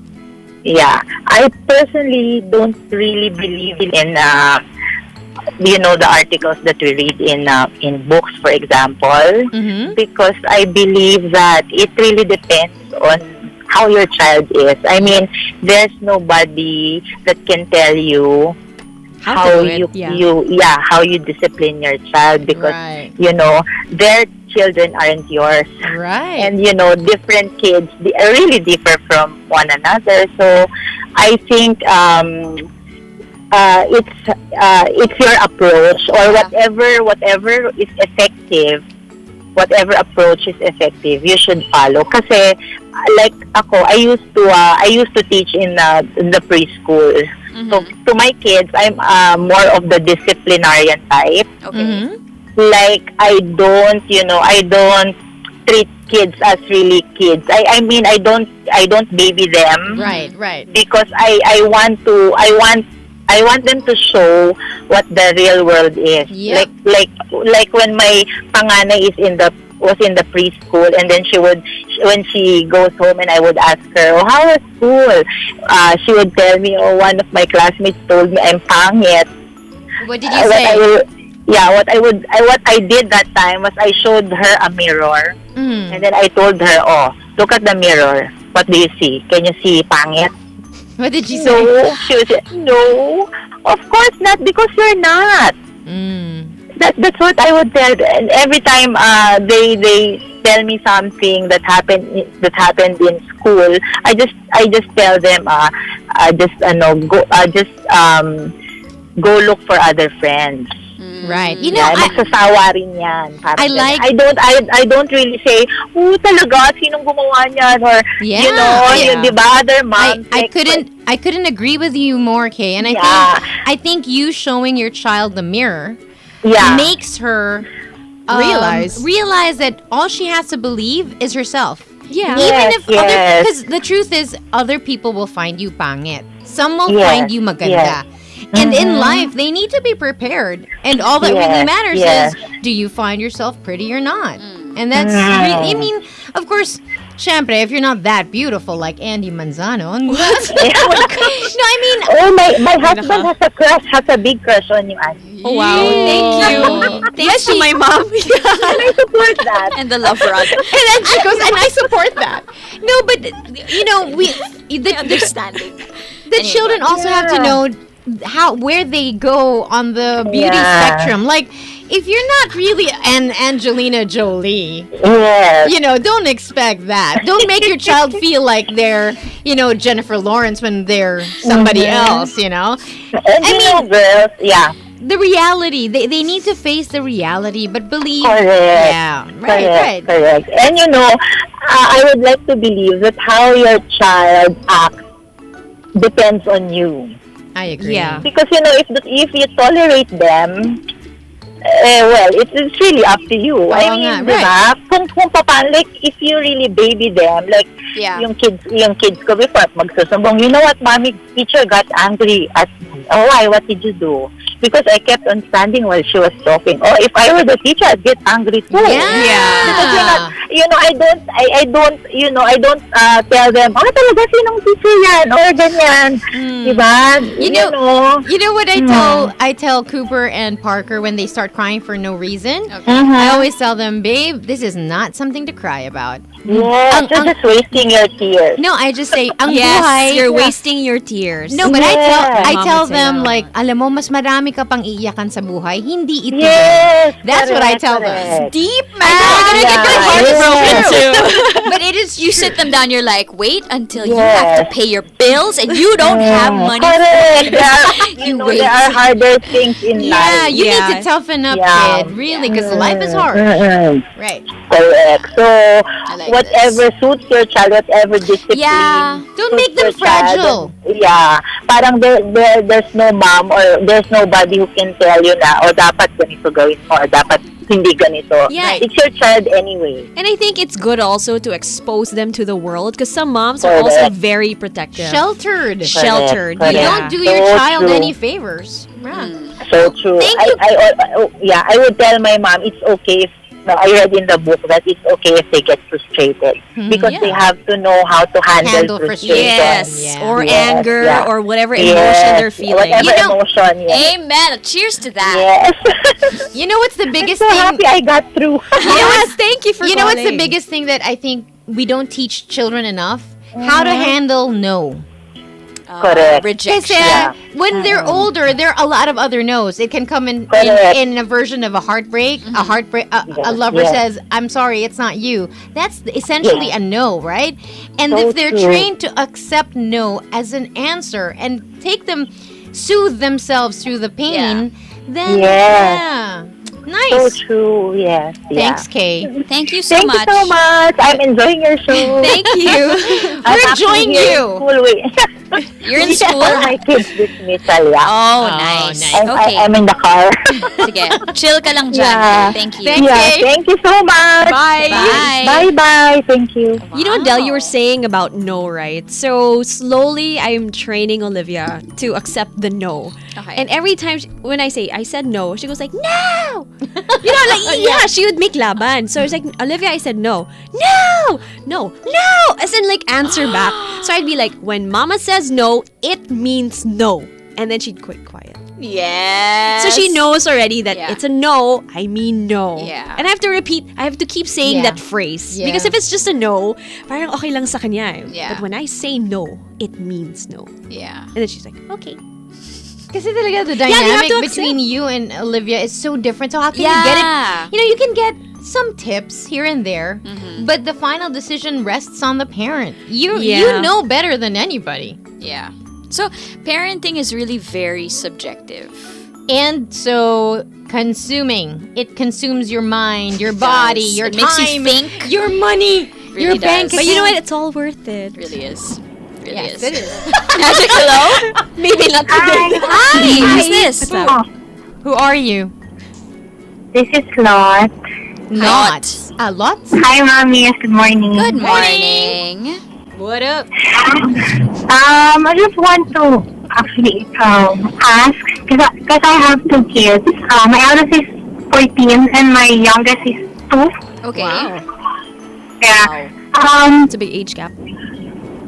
Yeah, I personally don't really believe in the articles that we read in books, for example, because I believe that it really depends on how your child is. I mean, there's nobody that can tell you how you discipline your child, because their children aren't yours, Right. and different kids, they really differ from one another. So I think it's your approach, or whatever is effective. Whatever approach is effective, you should follow. Kasi like ako, I used to teach in the preschool. So to my kids, I'm more of the disciplinarian type. Okay. Like I don't treat kids as really kids. I mean I don't baby them. Right. Because I want them to show what the real world is. Yep. Like when my panganay was in the preschool, and then when she goes home and I would ask her, "Oh, how was school?" She would tell me, "Oh, one of my classmates told me I'm pangit." What did you say? What I did that time was I showed her a mirror, and then I told her, "Oh, look at the mirror. What do you see? Can you see pangit?" What did she say? No, she would say, "No, of course not, because you're not." That's what I would tell them. And every time they tell me something that happened in school, I just tell them go look for other friends. Right. Magsasawa rin yan. I like... I don't really say, "Oh, talaga, sinong gumawa niyan?" Or, di ba, other moms. I couldn't agree with you more, Kay. And I think you showing your child the mirror makes her realize that all she has to believe is herself. Yeah. Because the truth is, other people will find you pangit. Some will find you maganda. And in life, they need to be prepared. And all that really matters is, do you find yourself pretty or not? And that's really, I mean, of course, syempre, if you're not that beautiful like Andy Manzano. No, I mean... Oh, my husband has a big crush on you, Andy. Oh, wow. Thank you. Yes, to my mom. And I support that. And the love rod. And then she goes, and I support that. No, but, the understanding. The children also have to know where they go on the beauty spectrum. Like, if you're not really an Angelina Jolie, don't expect that. Don't make your child feel like they're, Jennifer Lawrence when they're somebody else, And girls, yeah. The reality. They need to face the reality, but believe. Correct. Yeah. Right. Correct. And I would like to believe that how your child acts depends on you. I agree. Yeah. Because if you tolerate them, it's really up to you. Right. Kung paano, like if you really baby them, like yung kids ko before magsusumbong, you know what, mommy, teacher got angry at me. Oh, why? What did you do? Because I kept on standing while she was talking. Oh, if I were the teacher, I'd get angry too. Yeah. Because I don't tell them, talaga sinong teacher yan or ganyan. Diba? You know what I tell Cooper and Parker when they start crying for no reason? Okay. I always tell them, babe, this is not something to cry about. Yes, you're just wasting your tears. No, I just say, ang yes, buhay. You're wasting your tears. No, but I tell them, like, alam mo, mas marami ka pang iiyakan sa buhay. Hindi ito. Yes, that's what I tell them. Deep, man. You're gonna get your heart broken too. But it is, you sit them down, you're like, wait until you have to pay your bills and you don't have money. Correct. There are harder things in life. Yeah, you need to toughen up, kid. Really, because life is hard. Right. Correct. So, whatever suits your child, whatever discipline. Yeah. Don't make them fragile. Parang there's no mom or there's nobody who can tell you na, o dapat ganito gawin mo, or dapat hindi ganito. Yeah. It's your child anyway. And I think it's good also to expose them to the world, because some moms are also very protective. Sheltered. Correct. You don't do your child any favors. So true. Thank you. I would tell my mom it's okay no, I read in the book that it's okay if they get frustrated because they have to know how to handle frustration. Yes, or Yes, anger, yeah. or whatever emotion Yes, they're feeling. whatever emotion. Yes. Amen. Cheers to that. Yes. You know what's the biggest so thing? happy I got through. Yes, thank you for You know what's the calling. biggest thing that I think we don't teach children enough? How to handle no. Correct. Rejection. Kasi when they're older, there are a lot of other no's. It can come Correct. in a version of a heartbreak. A lover Yes. says, "I'm sorry, it's not you." That's essentially a no, right? And So if they're true. trained to accept no as an answer and soothe themselves through the pain, then Yes. yeah, So nice. true. Yes. Thanks, Kay. Thank you so Thank much. you so much. I'm enjoying your show. Thank you. I'm We're actually enjoying here in you. school with- You're in Yeah, school? my kids dismissal, yeah. Oh, nice. nice. Okay. I'm in the car. Sige. Chill ka lang dyan. Yeah. Thank you. Thank- yeah, Okay. thank you so much. Bye. Bye. Bye-bye. Thank you. You know, Del, you were Wow. saying about no, right? So slowly, I'm training Olivia to accept the no. Okay. And every time when I said no, she goes like, no! You know, like, yeah, she would make laban. So it's like, Olivia, I said no. No! No! No! As in, like, answer back. So I'd be like, when mama says no, it means no. And then she'd quit quiet. Yes. So she knows already that Yeah. it's a no, I mean no. Yeah. And I have to keep saying Yeah. that phrase. Yeah. Because if it's just a no, parang okay lang sa kanya. Yeah. But when I say no, it means no. Yeah. And then she's like, okay. Kasi talaga the they have dynamic to between you and Olivia is so different. So how can you Yeah. get it? You know, you can get some tips here and there, but the final decision rests on the parent. You Yeah. know better than anybody. Yeah. So, parenting is really very subjective. And so consuming, it consumes your mind, your body, does. your It time, makes you think. your money, Really your does. bank But you know what? account. It's all worth it. It really is. Really Yes, is. it is. Magic, hello? Maybe not today. Hi. Who's this? What's up? Who are you? This is Lot. Not. Lots? Hi, Mommy. Yes, good morning. Good morning. What up? I just want to actually ask, because I have two kids. My eldest is 14 and my youngest is 2. Okay. Yeah. It's a big age gap.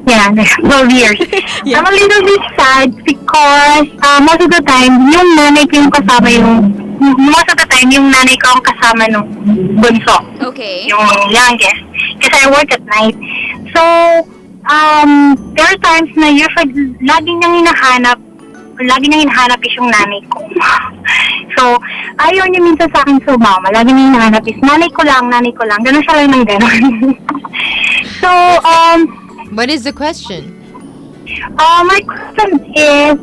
Yeah, 12 years. I'm a little bit sad because most of the time, yung nanay ko yung kasama yung nanay ko ang kasama nung bunso. Okay. Yung youngest. Kasi I work at night. So, there are times na usually, lagi niyang hinahanap is yung nanay ko. So, ayaw niya minsan sa akin sumama. Lagi niyang hinahanap is, nanay ko lang. Ganun siya lang ng ganun. So, What is the question? my question is,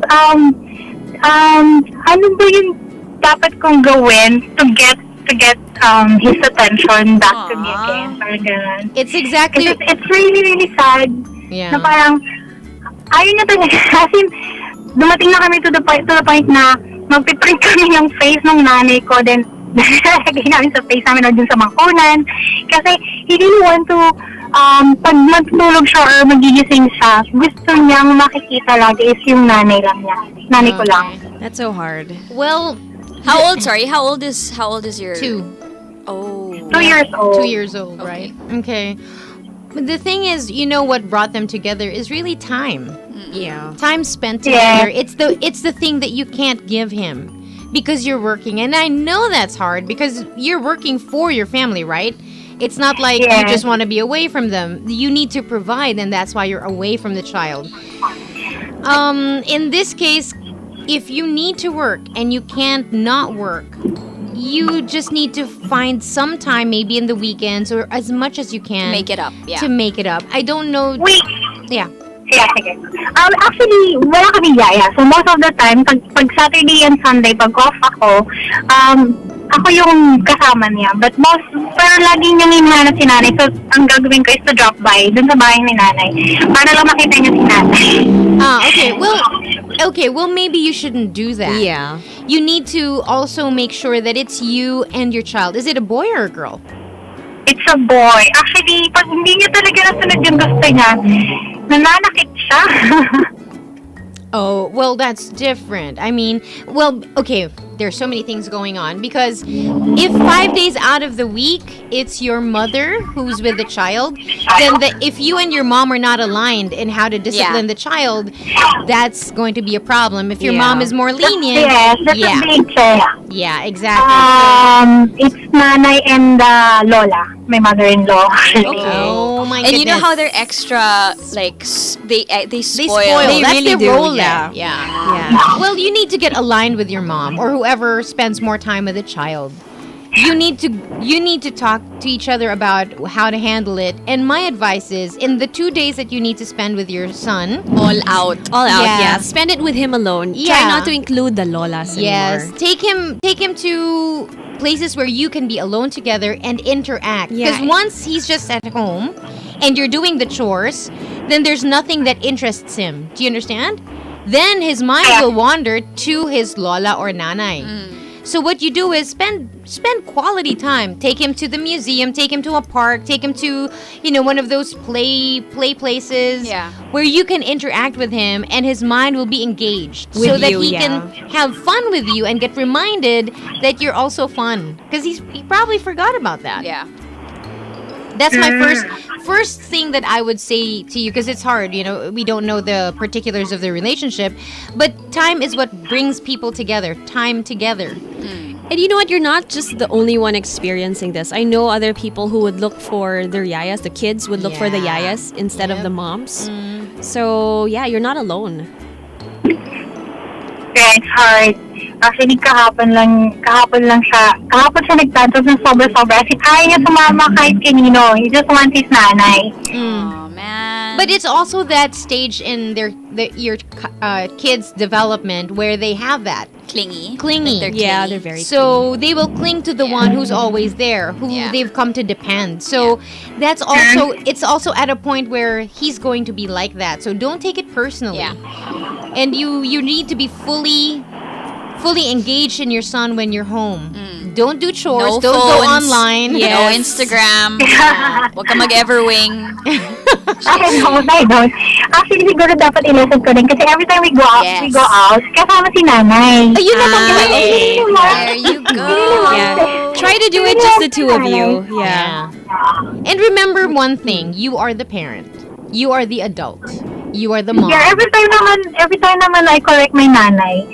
ano ba yung dapat kong gawin to get his attention back to me again? Parang ganun. It's exactly... Kasi it's really, really sad Yeah. na parang ayaw niya talaga. As in, dumating na kami to the point na magpiprint kami ng face ng nanay ko, then nalagay namin sa face namin o dun sa mangkunan. Kasi he didn't want to, pag matulog siya or magigising siya, gusto niyang makikita lagi is yung nanay lang niya. Nanay ko lang. That's so hard. Well, How old? Sorry. How old is your 2. Oh. 2 years old. 2 years old, right? Okay. But the thing is, you know what brought them together is really time. Yeah. Time spent Yeah. together. It's the thing that you can't give him because you're working. And I know that's hard because you're working for your family, right? It's not like you Yeah. just want to be away from them. You need to provide, and that's why you're away from the child. In this case, if you need to work and you can't not work, you just need to find some time, maybe in the weekends or as much as you can, Make it up. Yeah. to make it up. I don't know. Wait. Yeah. Yeah, sige. Actually, wala kami yaya. So, most of the time, pag Saturday and Sunday, pag off ako, ako yung kasama niya. Pero laging niyang hinahanap si nanay. So, ang gagawin ko is to drop by dun sa bahay ni nanay. Para lang makita niya si nanay. Okay, well, maybe you shouldn't do that. Yeah. You need to also make sure that it's you and your child. Is it a boy or a girl? It's a boy. Actually, pag hindi niya talaga nasunod yung gusto niya, nananakit siya. Oh, well, that's different. I mean, well, okay. there's so many things going on. Because if 5 days out of the week it's your mother who's with the child, then if you and your mom are not aligned in how to discipline the child, that's going to be a problem. If your mom is more lenient, That's a big check. yeah, exactly. It's nanay and lola, my mother-in-law. Oh my goodness. And you know how they're extra, like, they spoil. They That's really their do, role. yeah. Yeah. Well, you need to get aligned with your mom or whoever spends more time with the child. You need to talk to each other about how to handle it. And my advice is, in the 2 days that you need to spend with your son, All out, Yeah. yeah. Spend it with him alone. Try Yeah. not to include the lolas yes, anymore. take him to places where you can be alone together and interact. Yeah. Because once he's just at home and you're doing the chores, then there's nothing that interests him. Do you understand? Then his mind will wander to his lola or nanay. So what you do is spend quality time. Take him to the museum, take him to a park, take him to, one of those play places where you can interact with him and his mind will be engaged so that he can have fun with you and get reminded that you're also fun, because he probably forgot about that. Yeah. That's my first thing that I would say to you, because it's hard, we don't know the particulars of the relationship, but time is what brings people together, time together. And you know what? You're not just the only one experiencing this. I know other people who would look for their yayas. The kids would look for the yayas instead of the moms. So, yeah, you're not alone. Yeah, it's hard. Actually, kahapon siya nagtatos ng sobra-sobra. Kasi kaya niya sumama kahit kanino. He just wants his nanay. Oh, man. But it's also that stage in your kids' development where they have that. Clingy. Clingy. They're Yeah, clingy. they're very So they will cling to the one who's always there, who they've come to depend. So that's also, it's also at a point where he's going to be like that. So don't take it personally. Yeah. And you need to be fully engaged in your son when you're home. Don't do chores. No Don't go phones. online. No Instagram. Huwag ka mag-everwing. I don't. Actually, siguro dapat i-lesson ko din. Kasi every time we go out, kasama si nanay. Ayun na There you go. Yeah. Try to do it just the two of you. Yeah. And remember one thing, you are the parent. You are the adult. You are the mom. Yeah, every time naman I correct my nanay,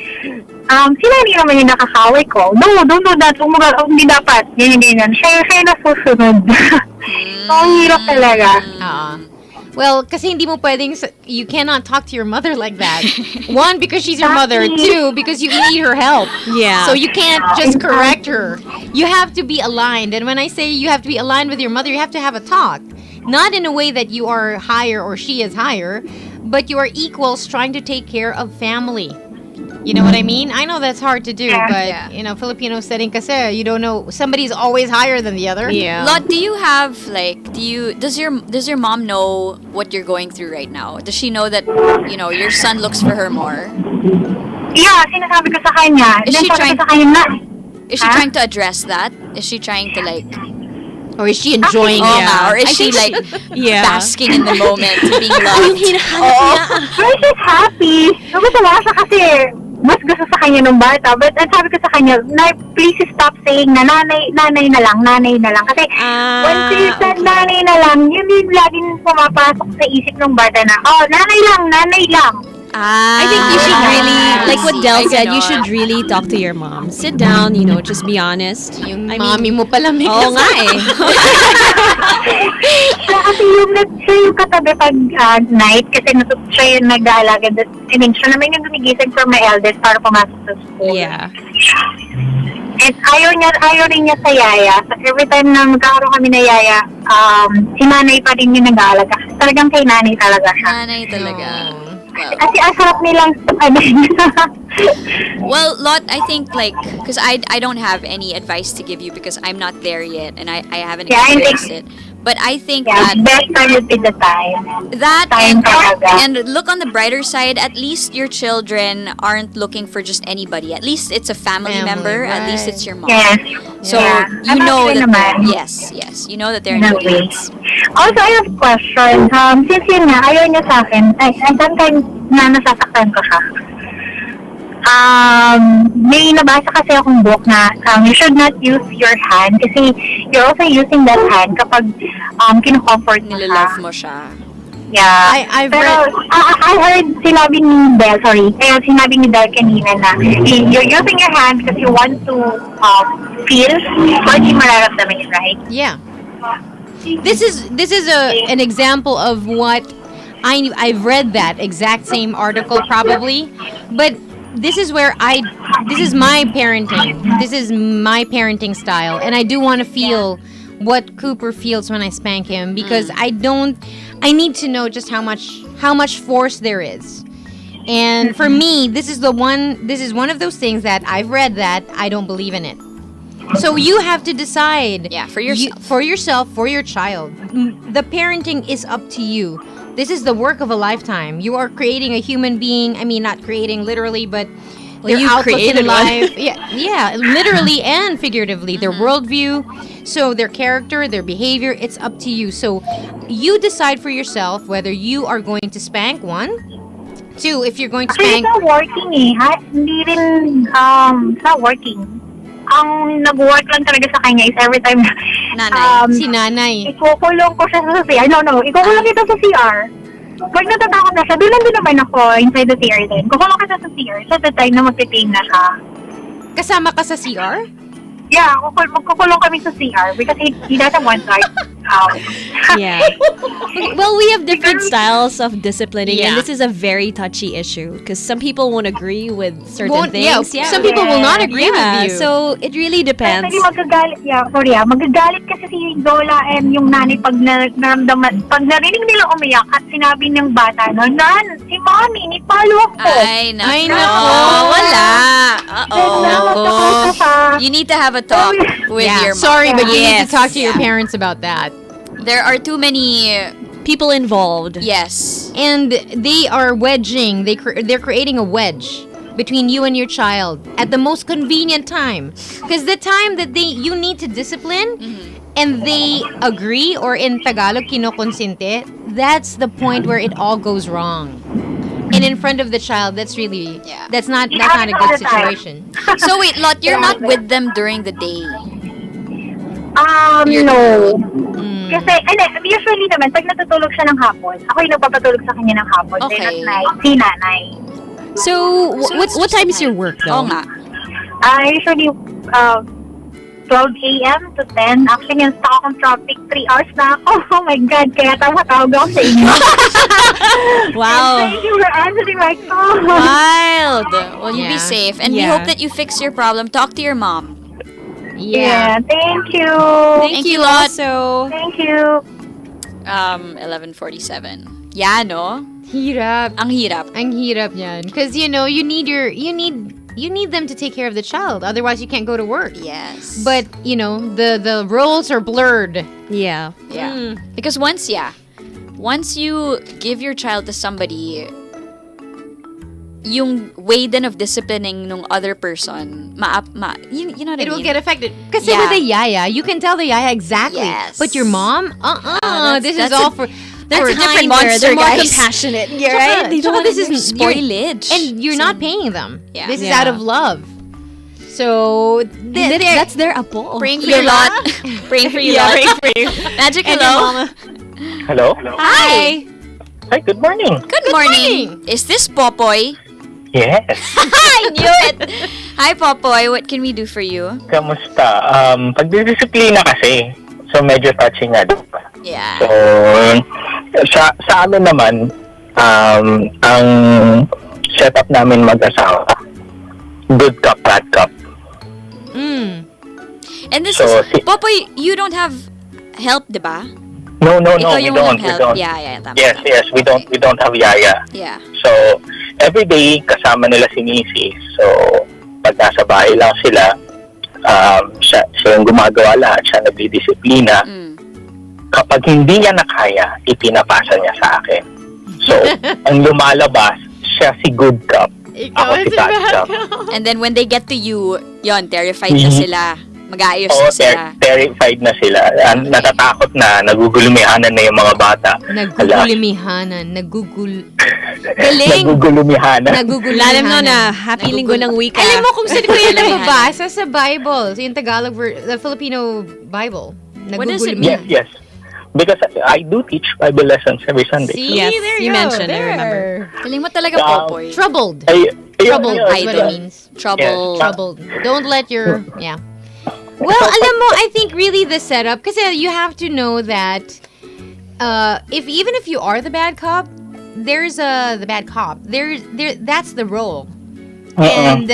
sila hindi naman yung nakakaway ko. No, don't do that. Hindi dapat. Yan. Siya yung nasusunod. Ang hirap talaga. Well, kasi hindi mo pwedeng, you cannot talk to your mother like that. One, because she's your mother. Two, because you need her help. Yeah. So you can't just correct her. You have to be aligned. And when I say you have to be aligned with your mother, you have to have a talk. Not in a way that you are higher or she is higher, but you are equals trying to take care of family. You know what I mean? I know that's hard to do, but Filipino setting kasi, you don't know, somebody's always higher than the other. Yeah. Lot, do you have does your mom know what you're going through right now? Does she know that your son looks for her more? Yeah, sinasabi ko sa kanya. Is she trying? Sa kanya na. Is she trying to address that? Is she trying to or is she enjoying it? Or is she like basking in the moment, being loved? She's happy. Natutuwa siya kasi mas gusto sa kanya nung bata. But sabi ko sa kanya, please stop saying na nanay na lang. Kasi when she said nanay na lang, yun yung laging pumapasok sa isip ng bata na, nanay lang. I think you should really, like what Del said, you should really talk to your mom. Sit down, just be honest. Yung mami mo pala may Oo nga eh. Kasi siya yung katabi pag night, kasi siya yung nag-aalaga. Siya naman yung gumigising for my eldest para pumasok sa school. Yeah. And ayaw rin niya sa yaya. So every time na magkakaroon kami na yaya, si nanay pa rin yung nag-aalaga. Talagang kay nanay talaga siya. Nanay talaga. Kasi ang sarap nilang Well, Lot, I think because I don't have any advice to give you because I'm not there yet and I haven't experienced it. But I think that best time would be the time. That time and look on the brighter side, at least your children aren't looking for just anybody. At least it's a family member. Right. At least it's your mom. Yes. So you know that yes, you know that they're ingredients. Also, I have a question. Since yun nga, ayaw niya sa akin, sometimes na nasasaktan ko siya. May nabasa kasi akong book na you should not use your hand kasi you're also using that hand kapag kino-comfort mo Nilalove mo siya. Yeah. I've Pero, I heard sinabi ni Del, sinabi ni Del kanina na you're using your hand because you want to feel what yung mararamdaman yun, right? Yeah. This is an example of what I've read that exact same article probably, but this is where this is my parenting. This is my parenting style, and I do want to feel what Cooper feels when I spank him because I need to know just how much force there is. And for me, this is one of those things that I've read that I don't believe in it. So you have to decide. Yeah, for yourself. For yourself, for your child. The parenting is up to you. This is the work of a lifetime. You are creating a human being. I mean, not creating literally, but their you outlook in created life. Yeah, literally and figuratively. Their worldview, so their character, their behavior. It's up to you. So you decide for yourself whether you are going to spank one. Two, if you're going to Actually, spank. it's not working Hindi rin, it's not working. Ang nag-work lang talaga sa kanya is every time Nanay. Si nanay. ikukulong ko siya sa CR. No, ikukulong kita sa CR. Pag natatakot na siya, doon din naman ako inside the CR din. Kukulong kita sa CR sa the time na magpipain na siya. Kasama ka sa CR? Yeah, magkukulong kami sa CR because he doesn't want like Yeah. Well, we have different styles of disciplining, and Yeah. this is a very touchy issue because some people won't agree with certain Yeah, things. some people will not agree with you. So it really depends. Kasi magagalit kasi si Zola and yung nanay pag naramdaman, pag narinig nila umiyak at sinabi ng bata, no, si mommy, nipalo ako. Ay, nako. Ay, nako. Wala. Nako. You need to have a talk with your mom. Sorry, but you need to Yes. talk to your parents about that. There are too many People involved. yes. And they are wedging. They're creating a wedge between you and your child at the most convenient time. Because the time that you need to discipline and they agree, or in Tagalog, kinokonsente, that's the point where it all goes wrong. And in front of the child, that's really, that's not a good situation. So wait, Lot, you're not with them during the day. No. Kasi, usually naman, pag natutulog siya ng hapon, ako yung nagpapatulog sa kanya ng hapon. Okay. Then at night, si nanay. So, what time is your work though? Oo nga. Usually, 12 a.m. to 10. Actually, yung stuck akong traffic, 3 hours na ako. Oh my God, kaya tawag ako sa inyo. Wow. Thank you for answering my call. Wild. Well, you be Yeah. safe. And we Yeah. hope that you fix your problem. Talk to your mom. Yeah, thank you. Thank you, Lot. Also, Thank you. 11:47. Yeah, no? Hirap. Ang hirap. Ang hirap yan. Because, you need them to take care of the child. Otherwise, you can't go to work. Yes. But, the roles are blurred. yeah. yeah. Because once you give your child to somebody, yung way din of disciplining nung other person, you know what I It will mean? get affected. Kasi Yeah. with the yaya, you can tell the yaya exactly. Yes. But your mom, this is that's all a- for... They're a different Kinder, monster, they're more guys. compassionate. You're Tsaka- right. They tsaka don't this want is spoilage. And you're not paying them. Yeah. This is Yeah. out of love. So, that's their apo. Praying for your lot. Praying for you, Lot. Praying for you. Magic, hello. Hello? Hi. Hi, good morning. Good morning. Is this Popoy? Yes. I knew it. Hi, Popoy. What can we do for you? Kamusta? Pagdidisiplina kasi, so medyo touching nga. Diba? Yeah. So, sa amin naman, ang setup namin mag-asawa, good cup, bad cup. And this So, is Popoy. You don't have help, diba? No, Ikaw we yung don't. walang We help. don't. Yeah, tama. Yes, we don't have yaya. Yeah. So, every day, kasama nila si Mrs. So, pag nasa bahay lang sila, siya yung gumagawa lahat, siya nagdidisiplina. Kapag hindi niya na kaya, ipinapasa niya sa akin. So, ang lumalabas, siya si good cup, ako si bad cup. And then when they get to you, yon, terrified na sila. Mag-aayos Oo, na sila. terrified na sila. Natatakot na, nagugulumihanan na yung mga bata. Nagugulumihanan. Galing. Nagugulumihanan. Alam mo na, happy linggo ng wika. Alam mo kung saan ko yan nababasa sa Bible, sa yung Tagalog, the Filipino Bible. What does it mean? Yes. Because I do teach Bible lessons every Sunday. See, Yes, there you go, mentioned, I there. remember. Galing mo talaga, Popoy. Troubled. Troubled is what it means. Trouble. Troubled. Don't let your, Well, alam mo, I think really the setup, kasi you have to know that even if you are the bad cop, there's the bad cop. That's the role. And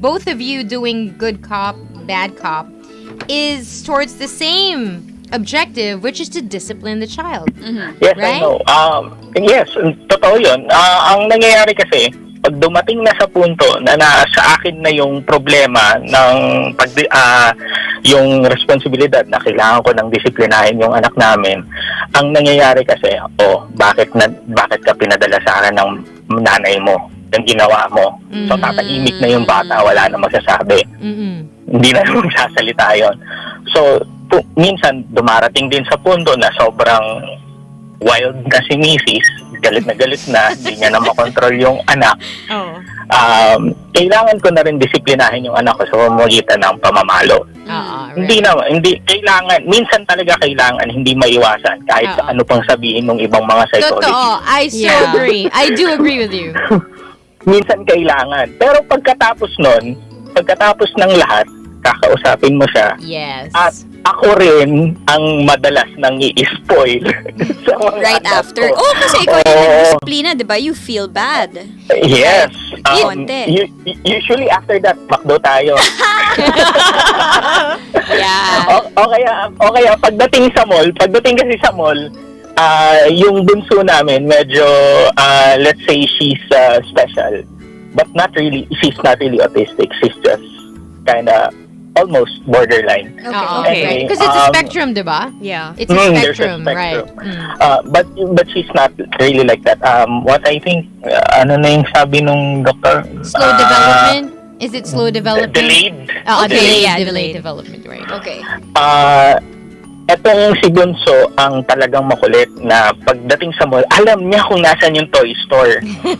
both of you doing good cop, bad cop is towards the same objective, which is to discipline the child. Yes, right? I know. Yes, totoo yun. Ang nangyayari kasi, pag dumating na sa punto na sa akin na yung problema ng yung responsibilidad na kailangan ko ng disiplinahin yung anak namin, ang nangyayari kasi, bakit ka pinadala sa akin ng nanay mo? Yung ginawa mo. So, tatahimik na yung bata, wala na masasabi. Hindi na magsasalita yun. So, minsan, dumarating din sa punto na sobrang wild na si Mrs. Galit na, hindi niya na makontrol yung anak. Kailangan ko na rin disiplinahin yung anak ko sa pamamagitan ng pamamalo. Right. Hindi kailangan, minsan talaga kailangan, hindi maiwasan kahit ano pang sabihin ng ibang mga psychology. Totoo. I so agree. I do agree with you. Minsan kailangan. Pero pagkatapos ng lahat, kakausapin mo siya. Yes. At ako rin ang madalas nang i-spoil sa mga Right anak after. ko. Kasi ikaw yung nag-disiplina, di ba? You feel bad. Yes. Konti. Usually after that, makdo tayo. Yeah. O kaya pagdating kasi sa mall, yung bunso namin, medyo, let's say she's special. But she's not really autistic. She's just kinda almost borderline. Okay. Because it's a spectrum, diba? Yeah. It's a spectrum, right? But she's not really like that. What I think, ano na yung sabi nung doktor? Slow development? Is it slow development? Delayed. Delayed development, right? Okay. Etong si Bunso ang talagang makulit na pagdating sa mall, alam niya kung nasan yung toy store. I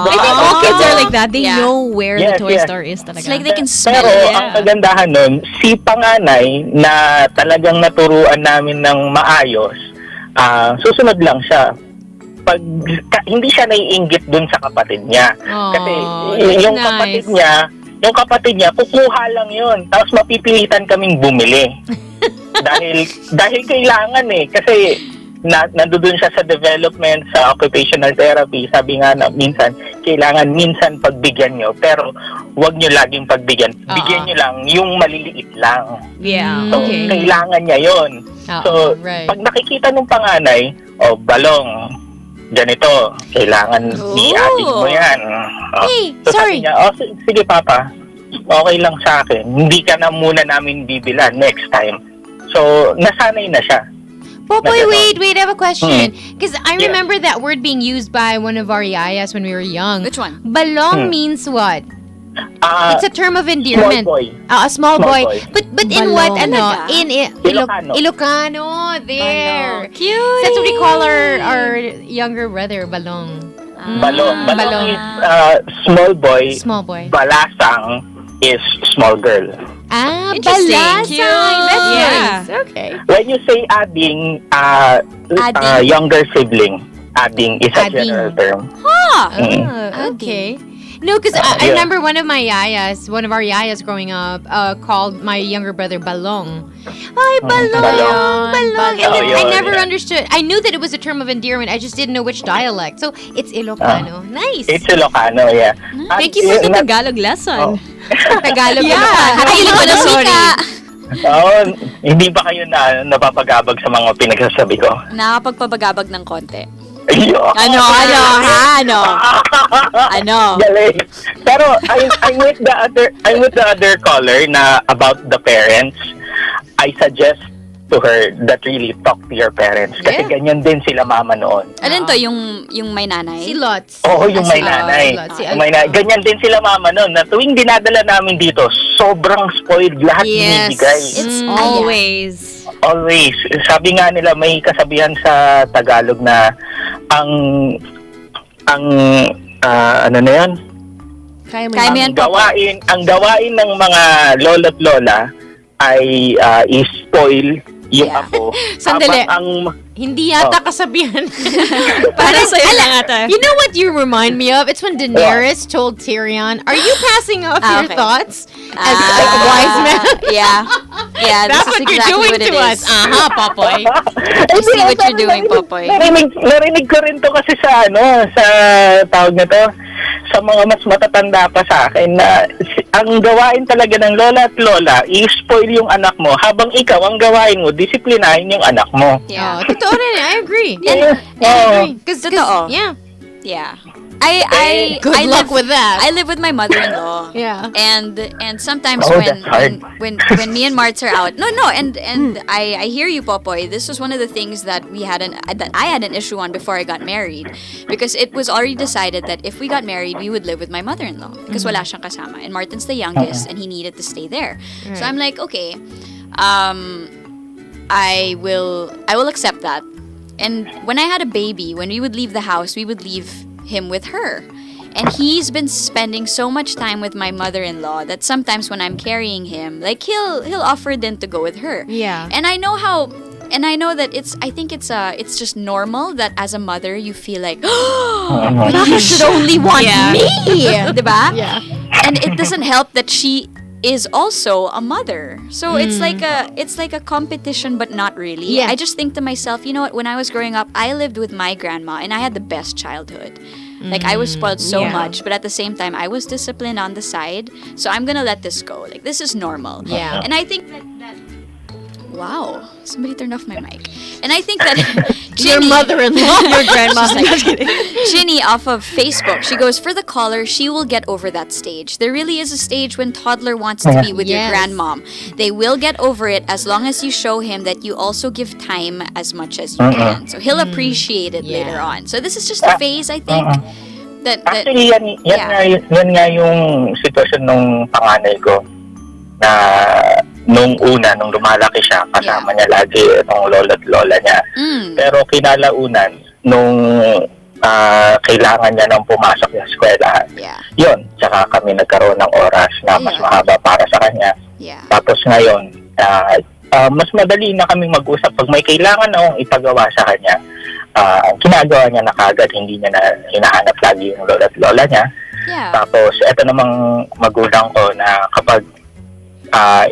think all kids are like that. They know where the toy store is talaga. It's like they can smell Pero it. ang kagandahan nun, si panganay na talagang naturuan namin ng maayos, susunod lang siya. Hindi siya naiinggit dun sa kapatid niya. Kasi yung kapatid niya, kukuha lang yun. Tapos mapipilitan kaming bumili. dahil kailangan kasi nandoon siya sa development, sa occupational therapy. Sabi nga na minsan pagbigyan nyo, pero wag nyo laging pagbigyan. Bigyan nyo lang yung maliliit lang. Yeah. So, kailangan niya yun. So, pag nakikita ng panganay, balong, ganito, kailangan i-ating mo yan. Sorry. Niya, sige papa, okay lang sa akin. Hindi ka na muna namin bibilan next time. So, nasanay na siya. Popoy, wait, I have a question. Because I remember that word being used by one of our yayas when we were young. Which one? Balong means what? It's a term of endearment. Small boy. A small boy. But in what? Ilocano. Ilocano. There. Balong. Cute. That's what we call our younger brother, Balong. Balong. Balong Balong. is small boy. Small boy. Balasang is small girl. Interesting. Balasang. Cute. That's Yeah. nice. Okay. When you say adding, younger sibling, adding is a general term. Okay. No, because I remember one of our yayas growing up, called my younger brother Balong. Ay, Balong. And then I never understood. I knew that it was a term of endearment. I just didn't know which dialect. So, it's Ilocano. Nice. It's Ilocano, yeah. Thank you for the Tagalog lesson. Tagalog. Sorry. Hindi ba kayo napapagabag sa mga pinagsasabi ko? Nakapagpabagabag ng konti. Ano? Galing. Pero I'm with the other caller na about the parents. I suggest to her that really talk to your parents. Kasi ganyan din sila mama noon. Alin to? Yung may nanay? Si Lots. Oo, yung may nanay. Ganyan din sila mama noon. Na tuwing dinadala namin dito, sobrang spoiled lahat binibigay. It's always. Always. Sabi nga nila, may kasabihan sa Tagalog na ang ano na yan? Ang gawain ng mga lolo't lola ay i-spoil yung apo. Sandali. Hindi yata kasabihan. Para sa'yo lang ata. You know what you remind me of? It's when Daenerys told Tyrion, "Are you passing off your thoughts as a wise man?" Yeah. That's what you're doing to us. Popoy. I see what you're doing, Popoy. Narinig ko rin to kasi sa tawag na to, sa mga mas matatanda pa sa akin na ang gawain talaga ng lola at lola, i-spoil yung anak mo habang ikaw ang gawain mo, disiplinahin yung anak mo. Yeah. Totoo rin. I agree. I agree. Yeah. Good luck with that. I live with my mother-in-law. Yeah. And sometimes when me and Martz are out. No, and I hear you, Popoy. This was one of the things that I had an issue on before I got married, because it was already decided that if we got married, we would live with my mother-in-law because wala siyang kasama, and Martin's the youngest and he needed to stay there. So I'm like, okay, I will accept that. And when I had a baby, when we would leave the house, we would leave him with her. And he's been spending so much time with my mother-in-law that sometimes when I'm carrying him, like he'll offer then to go with her. Yeah. And I know that I think it's just normal that as a mother you feel like, but you should only want me, diba? Yeah. And it doesn't help that she is also a mother. So it's like a competition, but not really. Yeah. I just think to myself, you know what, when I was growing up, I lived with my grandma and I had the best childhood. Like, I was spoiled so much, but at the same time, I was disciplined on the side. So I'm gonna let this go. Like, this is normal. Yeah. And I think that wow, somebody turned off my mic. And I think that Your Ginny, mother-in-law, your grandma. Ginny off of Facebook, she goes, for the caller, she will get over that stage. There really is a stage when toddler wants to be with your grandmom. They will get over it as long as you show him that you also give time as much as you can. So he'll appreciate it later on. So this is just a phase, I think. Actually, yan nga yung sitwasyon nung panganay ko na nung lumalaki siya, kasama niya lagi itong lolo't lola niya. Pero kinalaunan, nung kailangan niya nang pumasok sa eskwelahan, yun, tsaka kami nagkaroon ng oras na mas mahaba para sa kanya. Tapos ngayon, mas madali na kaming mag-usap. Pag may kailangan akong ipagawa sa kanya, ginagawa niya na kagad, hindi niya na hinahanap lagi yung lolo't lola niya. Tapos, eto namang magulang ko na kapag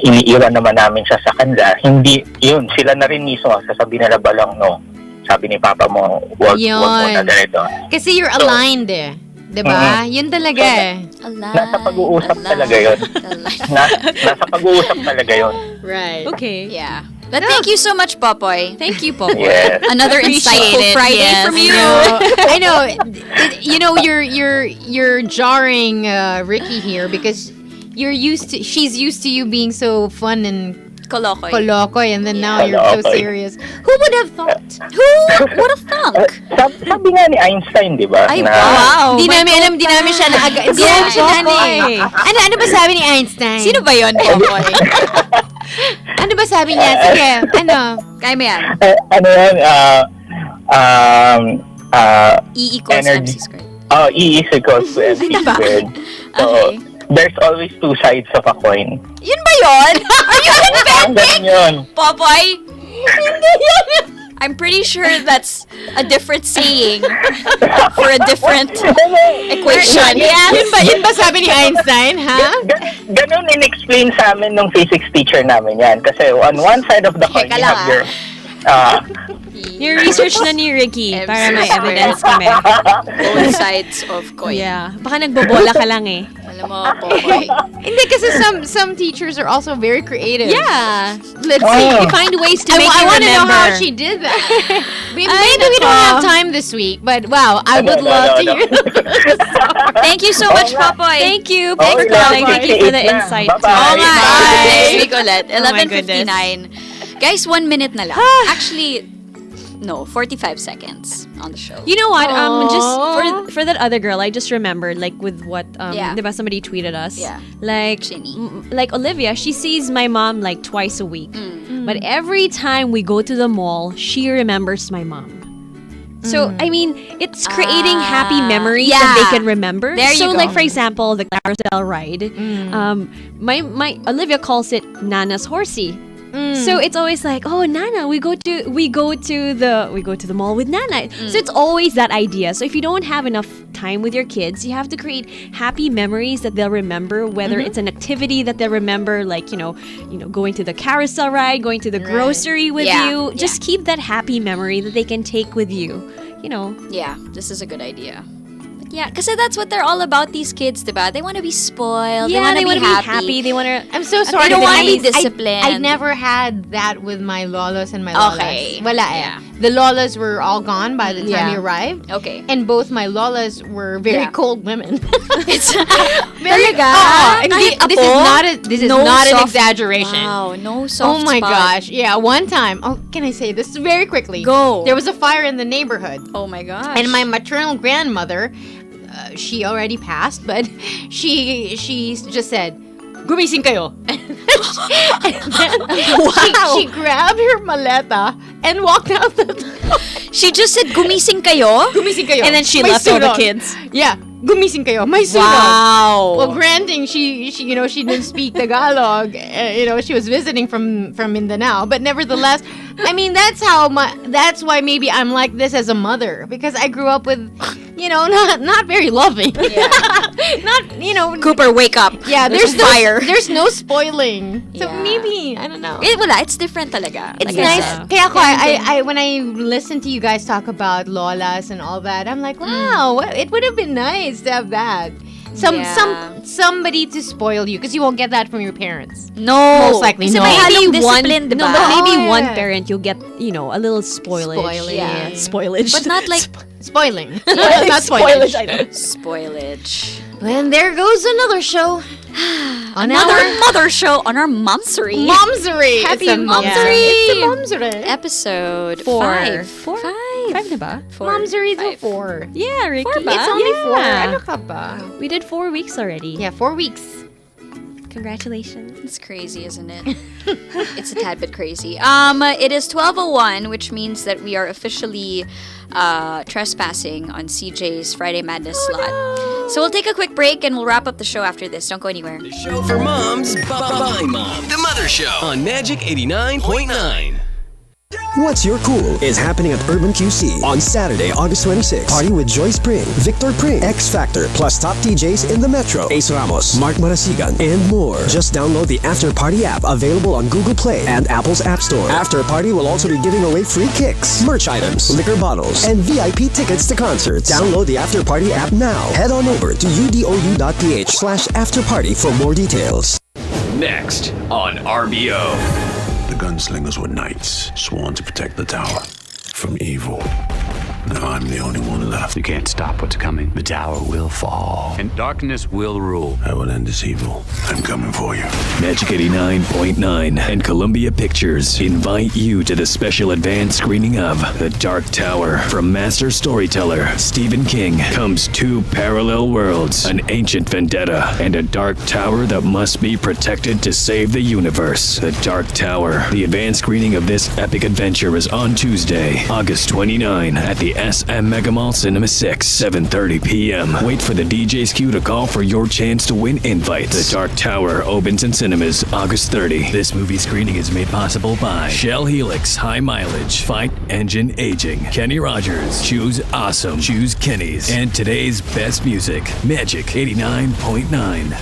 iniiwan naman namin siya sa kanila, hindi, yun, sila na rin mismo, sasabihin nila balang, no, sabi ni Papa mo, wag mo na ganito. Kasi you're aligned eh. Diba? Yun talaga eh. Nasa pag-uusap talaga yun. Nasa pag-uusap talaga yun. Right. Okay. Yeah. But thank you so much, Popoy. Thank you, Popoy. Yes. Another insightful Friday from you. I know. You know, you're jarring Ricky here because she's used to you being so fun and kolokoy, and then now you're so serious. Who would have thought? Who would have thunk? Sabi nga ni Einstein, di ba? Ay, na, wow. Di namin alam, di namin siya naaga. Di namin siya ano ba sabi ni Einstein? Sino ba yun, Popoy? Ano ba sabi niya? Sige, ano? Kaya mo yan? ano yan? E equals MC squared. E is equals to MC squared. So, there's always two sides of a coin. Yun ba yun? Are you inventing? Yun. Popoy? I'm pretty sure that's a different saying for a different equation. Yun ba sabi ni Einstein, ha? Ganun in-explain sa amin nung physics teacher namin yan. Kasi on one side of the coin, you have your... Your research na ni Ricky para may evidence kami. Both sides of coin. Yeah. Baka nagbobola ka lang eh. Alam mo, Popoy. Hindi kasi some teachers are also very creative. Yeah. Let's see. They find ways to make you I want to know remember. how she did that. Maybe we don't have time this week, but wow, I would love to hear. Thank you so much, Popoy. Thank you. Thanks for calling. Thank you for the insight. Bye-bye. Next week ulit, Oh my goodness. 11:59. Guys, 1 minute na lang. Actually, no, 45 seconds on the show. You know what? Just for that other girl, I just remembered like with what diba, somebody tweeted us. Yeah. Like like Olivia, she sees my mom like twice a week. But every time we go to the mall, she remembers my mom. So, I mean, it's creating happy memories that they can remember. There you so, go. like, for example, the carousel ride. My Olivia calls it Nana's horsey. So it's always like, oh, Nana, we go to the mall with Nana. So it's always that idea. So if you don't have enough time with your kids, you have to create happy memories that they'll remember. Whether it's an activity that they'll remember, like going to the carousel ride, going to the grocery with you. Just keep that happy memory that they can take with you. Yeah, this is a good idea. Yeah, kasi that's what they're all about, these kids, diba? They want to be spoiled. Yeah, they want to be happy. They want to. I'm so sorry. They don't want to be disciplined. I never had that with my lolos and my lolas. Okay. Wala eh. Yeah. The lolas were all gone by the time we arrived. Okay. And both my lolas were very cold women. It's very this is not an exaggeration. Wow, no soft Oh my spot. gosh. Yeah, one time. Oh, can I say this very quickly? Go. There was a fire in the neighborhood. Oh my gosh. And my maternal grandmother, she already passed, but she just said, "Gumising kayo." And then she grabbed her maleta and walked out the door. She just said, "Gumising kayo?" Gumising kayo. And then she May left all the sunog. kids. Yeah. Gumising kayo. May sunog. Wow. Well, granting she she didn't speak Tagalog. She was visiting from Mindanao, but nevertheless, I mean that's why maybe I'm like this as a mother, because I grew up with not very loving. Yeah. Not Cooper, wake up. Yeah, there's fire. There's no spoiling. So Yeah. maybe I don't know. It's different talaga. It's Like I nice. said. Kaya ako, I when I listen to you guys talk about lolas and all that, I'm like, wow, it would have been nice to have that. Somebody to spoil you, because you won't get that from your parents. No. Most likely Kasi no. may halong Maybe discipline, diba? maybe Oh, one yeah. parent you'll get a little spoilage. Spoiling. Yeah, spoilage. But not like Spoiling. Not spoilage. I know. spoilage. And there goes another show. Another mother show on our Momsery. Momsery. Happy It's a Momsery. It's a Momsery. Episode 4. 5. 5 na ba? Momsery to 4. Yeah, Ricky. 4 ba? It's only 4. Yeah. Ano ka ba? We did 4 weeks already. Yeah, 4 weeks. Congratulations. It's crazy, isn't it? It's a tad bit crazy. It is 12:01, which means that we are officially trespassing on CJ's Friday Madness slot. So we'll take a quick break and we'll wrap up the show after this. Don't go anywhere. The show for moms by mom. The Mother Show on Magic 89.9. What's Your Cool is happening at Urban QC on Saturday, August 26. Party with Joyce Pring, Victor Pring, X Factor, plus top DJs in the Metro, Ace Ramos, Mark Marasigan, and more. Just download the After Party app available on Google Play and Apple's App Store. After Party will also be giving away free kicks, merch items, liquor bottles, and VIP tickets to concerts. Download the After Party app now. Head on over to udou.ph/afterparty for more details. Next on RBO. The gunslingers were knights, sworn to protect the tower from evil. Now I'm the only one left. You can't stop what's coming. The tower will fall, and darkness will rule. I will end this evil. I'm coming for you. Magic 89.9 and Columbia Pictures invite you to the special advance screening of The Dark Tower. From master storyteller Stephen King comes two parallel worlds, an ancient vendetta, and a dark tower that must be protected to save the universe. The Dark Tower. The advance screening of this epic adventure is on Tuesday, August 29 at the SM Mega Mall Cinema 6, 7:30 p.m. Wait for the DJ's cue to call for your chance to win invites. The Dark Tower opens in cinemas August 30. This movie screening is made possible by Shell Helix High Mileage, Fight Engine Aging, Kenny Rogers, Choose Awesome, Choose Kenny's, and today's best music, Magic 89.9.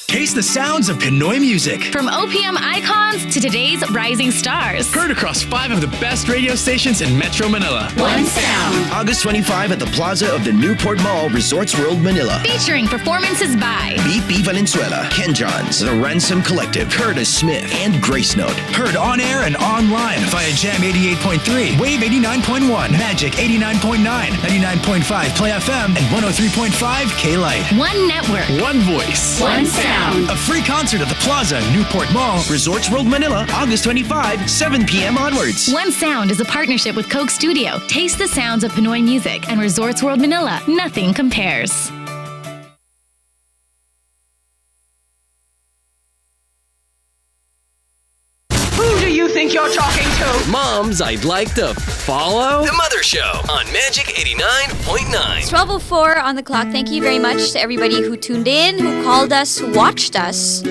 Taste the sounds of Pinoy music. From OPM icons to today's rising stars. Heard across 5 of the best radio stations in Metro Manila. One sound. August 25 at the Plaza of the Newport Mall, Resorts World, Manila. Featuring performances by B.P. Valenzuela, Ken Johns, The Ransom Collective, Curtis Smith, and Grace Note. Heard on air and online via Jam 88.3, Wave 89.1, Magic 89.9, 99.5 Play FM, and 103.5 K-Light. one network. One voice. One sound. Sound. A free concert at the Plaza, Newport Mall, Resorts World Manila, August 25, 7 p.m. onwards. One Sound is a partnership with Coke Studio. Taste the sounds of Pinoy music and Resorts World Manila. Nothing compares. Who do you think you're talking to? Moms I'd like to follow. The Mother Show on Magic 89.9. It's 12:04 on the clock. Thank you very much to everybody who tuned in, who called us, who watched us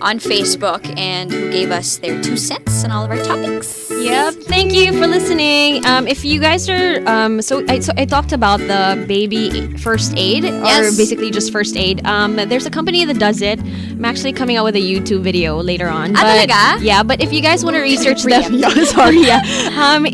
on Facebook, and who gave us their 2 cents on all of our topics. Yep. Thank you for listening. If you guys are so I talked about the baby first aid, or basically just first aid. There's a company that does it. I'm actually coming out with a YouTube video later on. Talaga? Yeah, but if you guys want to research them,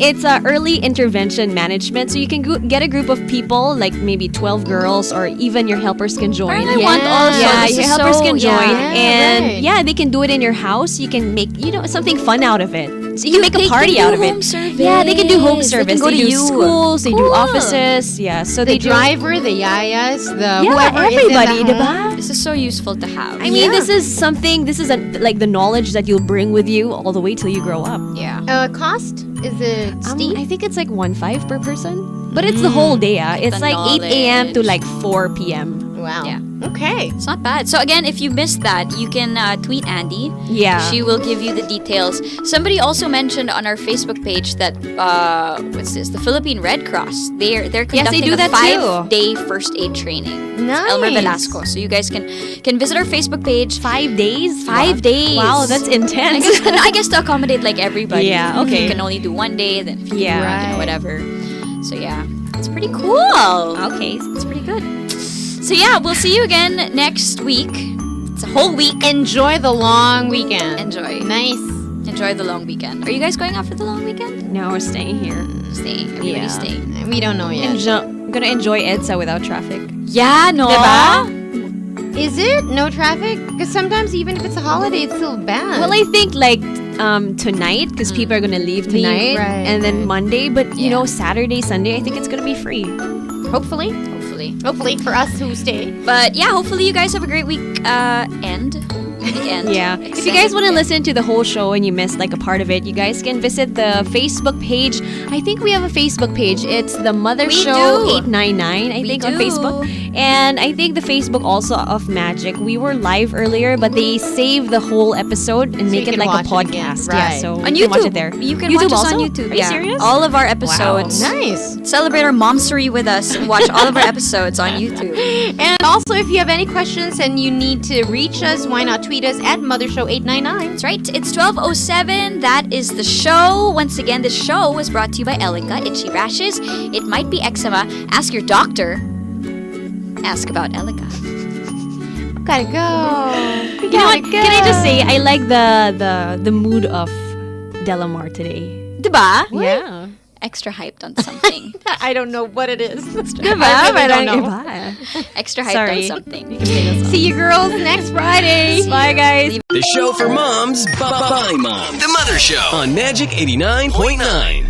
it's early intervention management. So you can get a group of people, like maybe 12 girls, or even your helpers can join. I want also. Yeah, This your is helpers so- can join, yeah, and right. they can do it in your house. You can make something fun out of it. So you can make They a party can out do of it. home service. Yeah, they can do home They can service. go They to do you. schools, they do Cool. offices. Yeah, so The they do. driver, the yayas, the Yeah, whoever everybody, is in the diba? home. This is so useful to have. I mean, this is like the knowledge that you'll bring with you all the way till you grow up. Yeah. Cost? Is it steep? I think it's like 1.5 per person, but it's the whole day. It's The like 8 a.m. to like 4 p.m. Wow. Yeah. Okay. It's not bad. So again, if you missed that, you can tweet Andy. Yeah. She will give you the details. Somebody also mentioned on our Facebook page that what's this? The Philippine Red Cross. They're conducting do a that too. 5-day first aid training. Nice. Elmer Velasco. So you guys can visit our Facebook page. 5 days? 5 days. Wow, that's intense. I guess to accommodate like everybody. Yeah, okay. If you can only do 1 day, then if you Yeah. do, Right. whatever. So yeah, it's pretty cool. Okay. It's pretty good. So yeah, we'll see you again next week. It's a whole week. Enjoy the long weekend. Enjoy. Nice. Enjoy the long weekend. Are you guys going out for the long weekend? No, we're staying here. Staying. Everybody's staying. We don't know yet. I'm gonna enjoy EDSA without traffic. Yeah, no. Diba? Is it? No traffic? Because sometimes even if it's a holiday, it's still bad. Well, I think like tonight, because people are gonna leave tonight, right, and then right. Monday. But you know, Saturday, Sunday, I think it's gonna be free. Hopefully. Hopefully for us who stay. But yeah, hopefully you guys have a great weekend. Yeah. If you guys want to listen to the whole show and you missed like a part of it, you guys can visit the Facebook page. I think we have a Facebook page. It's the Mother We Show do. 899, I We think, on do. Facebook. And I think the Facebook also of Magic. We were live earlier, but they save the whole episode and make you it can like a watch it again. podcast. Right. Yeah, so On you can watch YouTube. it there. You can YouTube watch us also? on YouTube. Are you yeah. serious? All of our episodes. Nice. Celebrate our momsery with us and watch all of our episodes on YouTube. And also, if you have any questions and you need to reach us, why not tweet us at MotherShow899? That's right. It's 12:07. That is the show. Once again, the show was brought to you by Elika. Itchy rashes. It might be eczema. Ask your doctor. Ask about Elika. Gotta go. You know what? Can I just say I like the mood of Delamar today. Diba? Yeah. Extra hyped on something. I don't know what it is. Diba? I really don't know. Diba? Extra hyped Sorry. on something. See you girls next Friday. Bye, guys. The show for moms by moms. The Mother Show on Magic 89.9.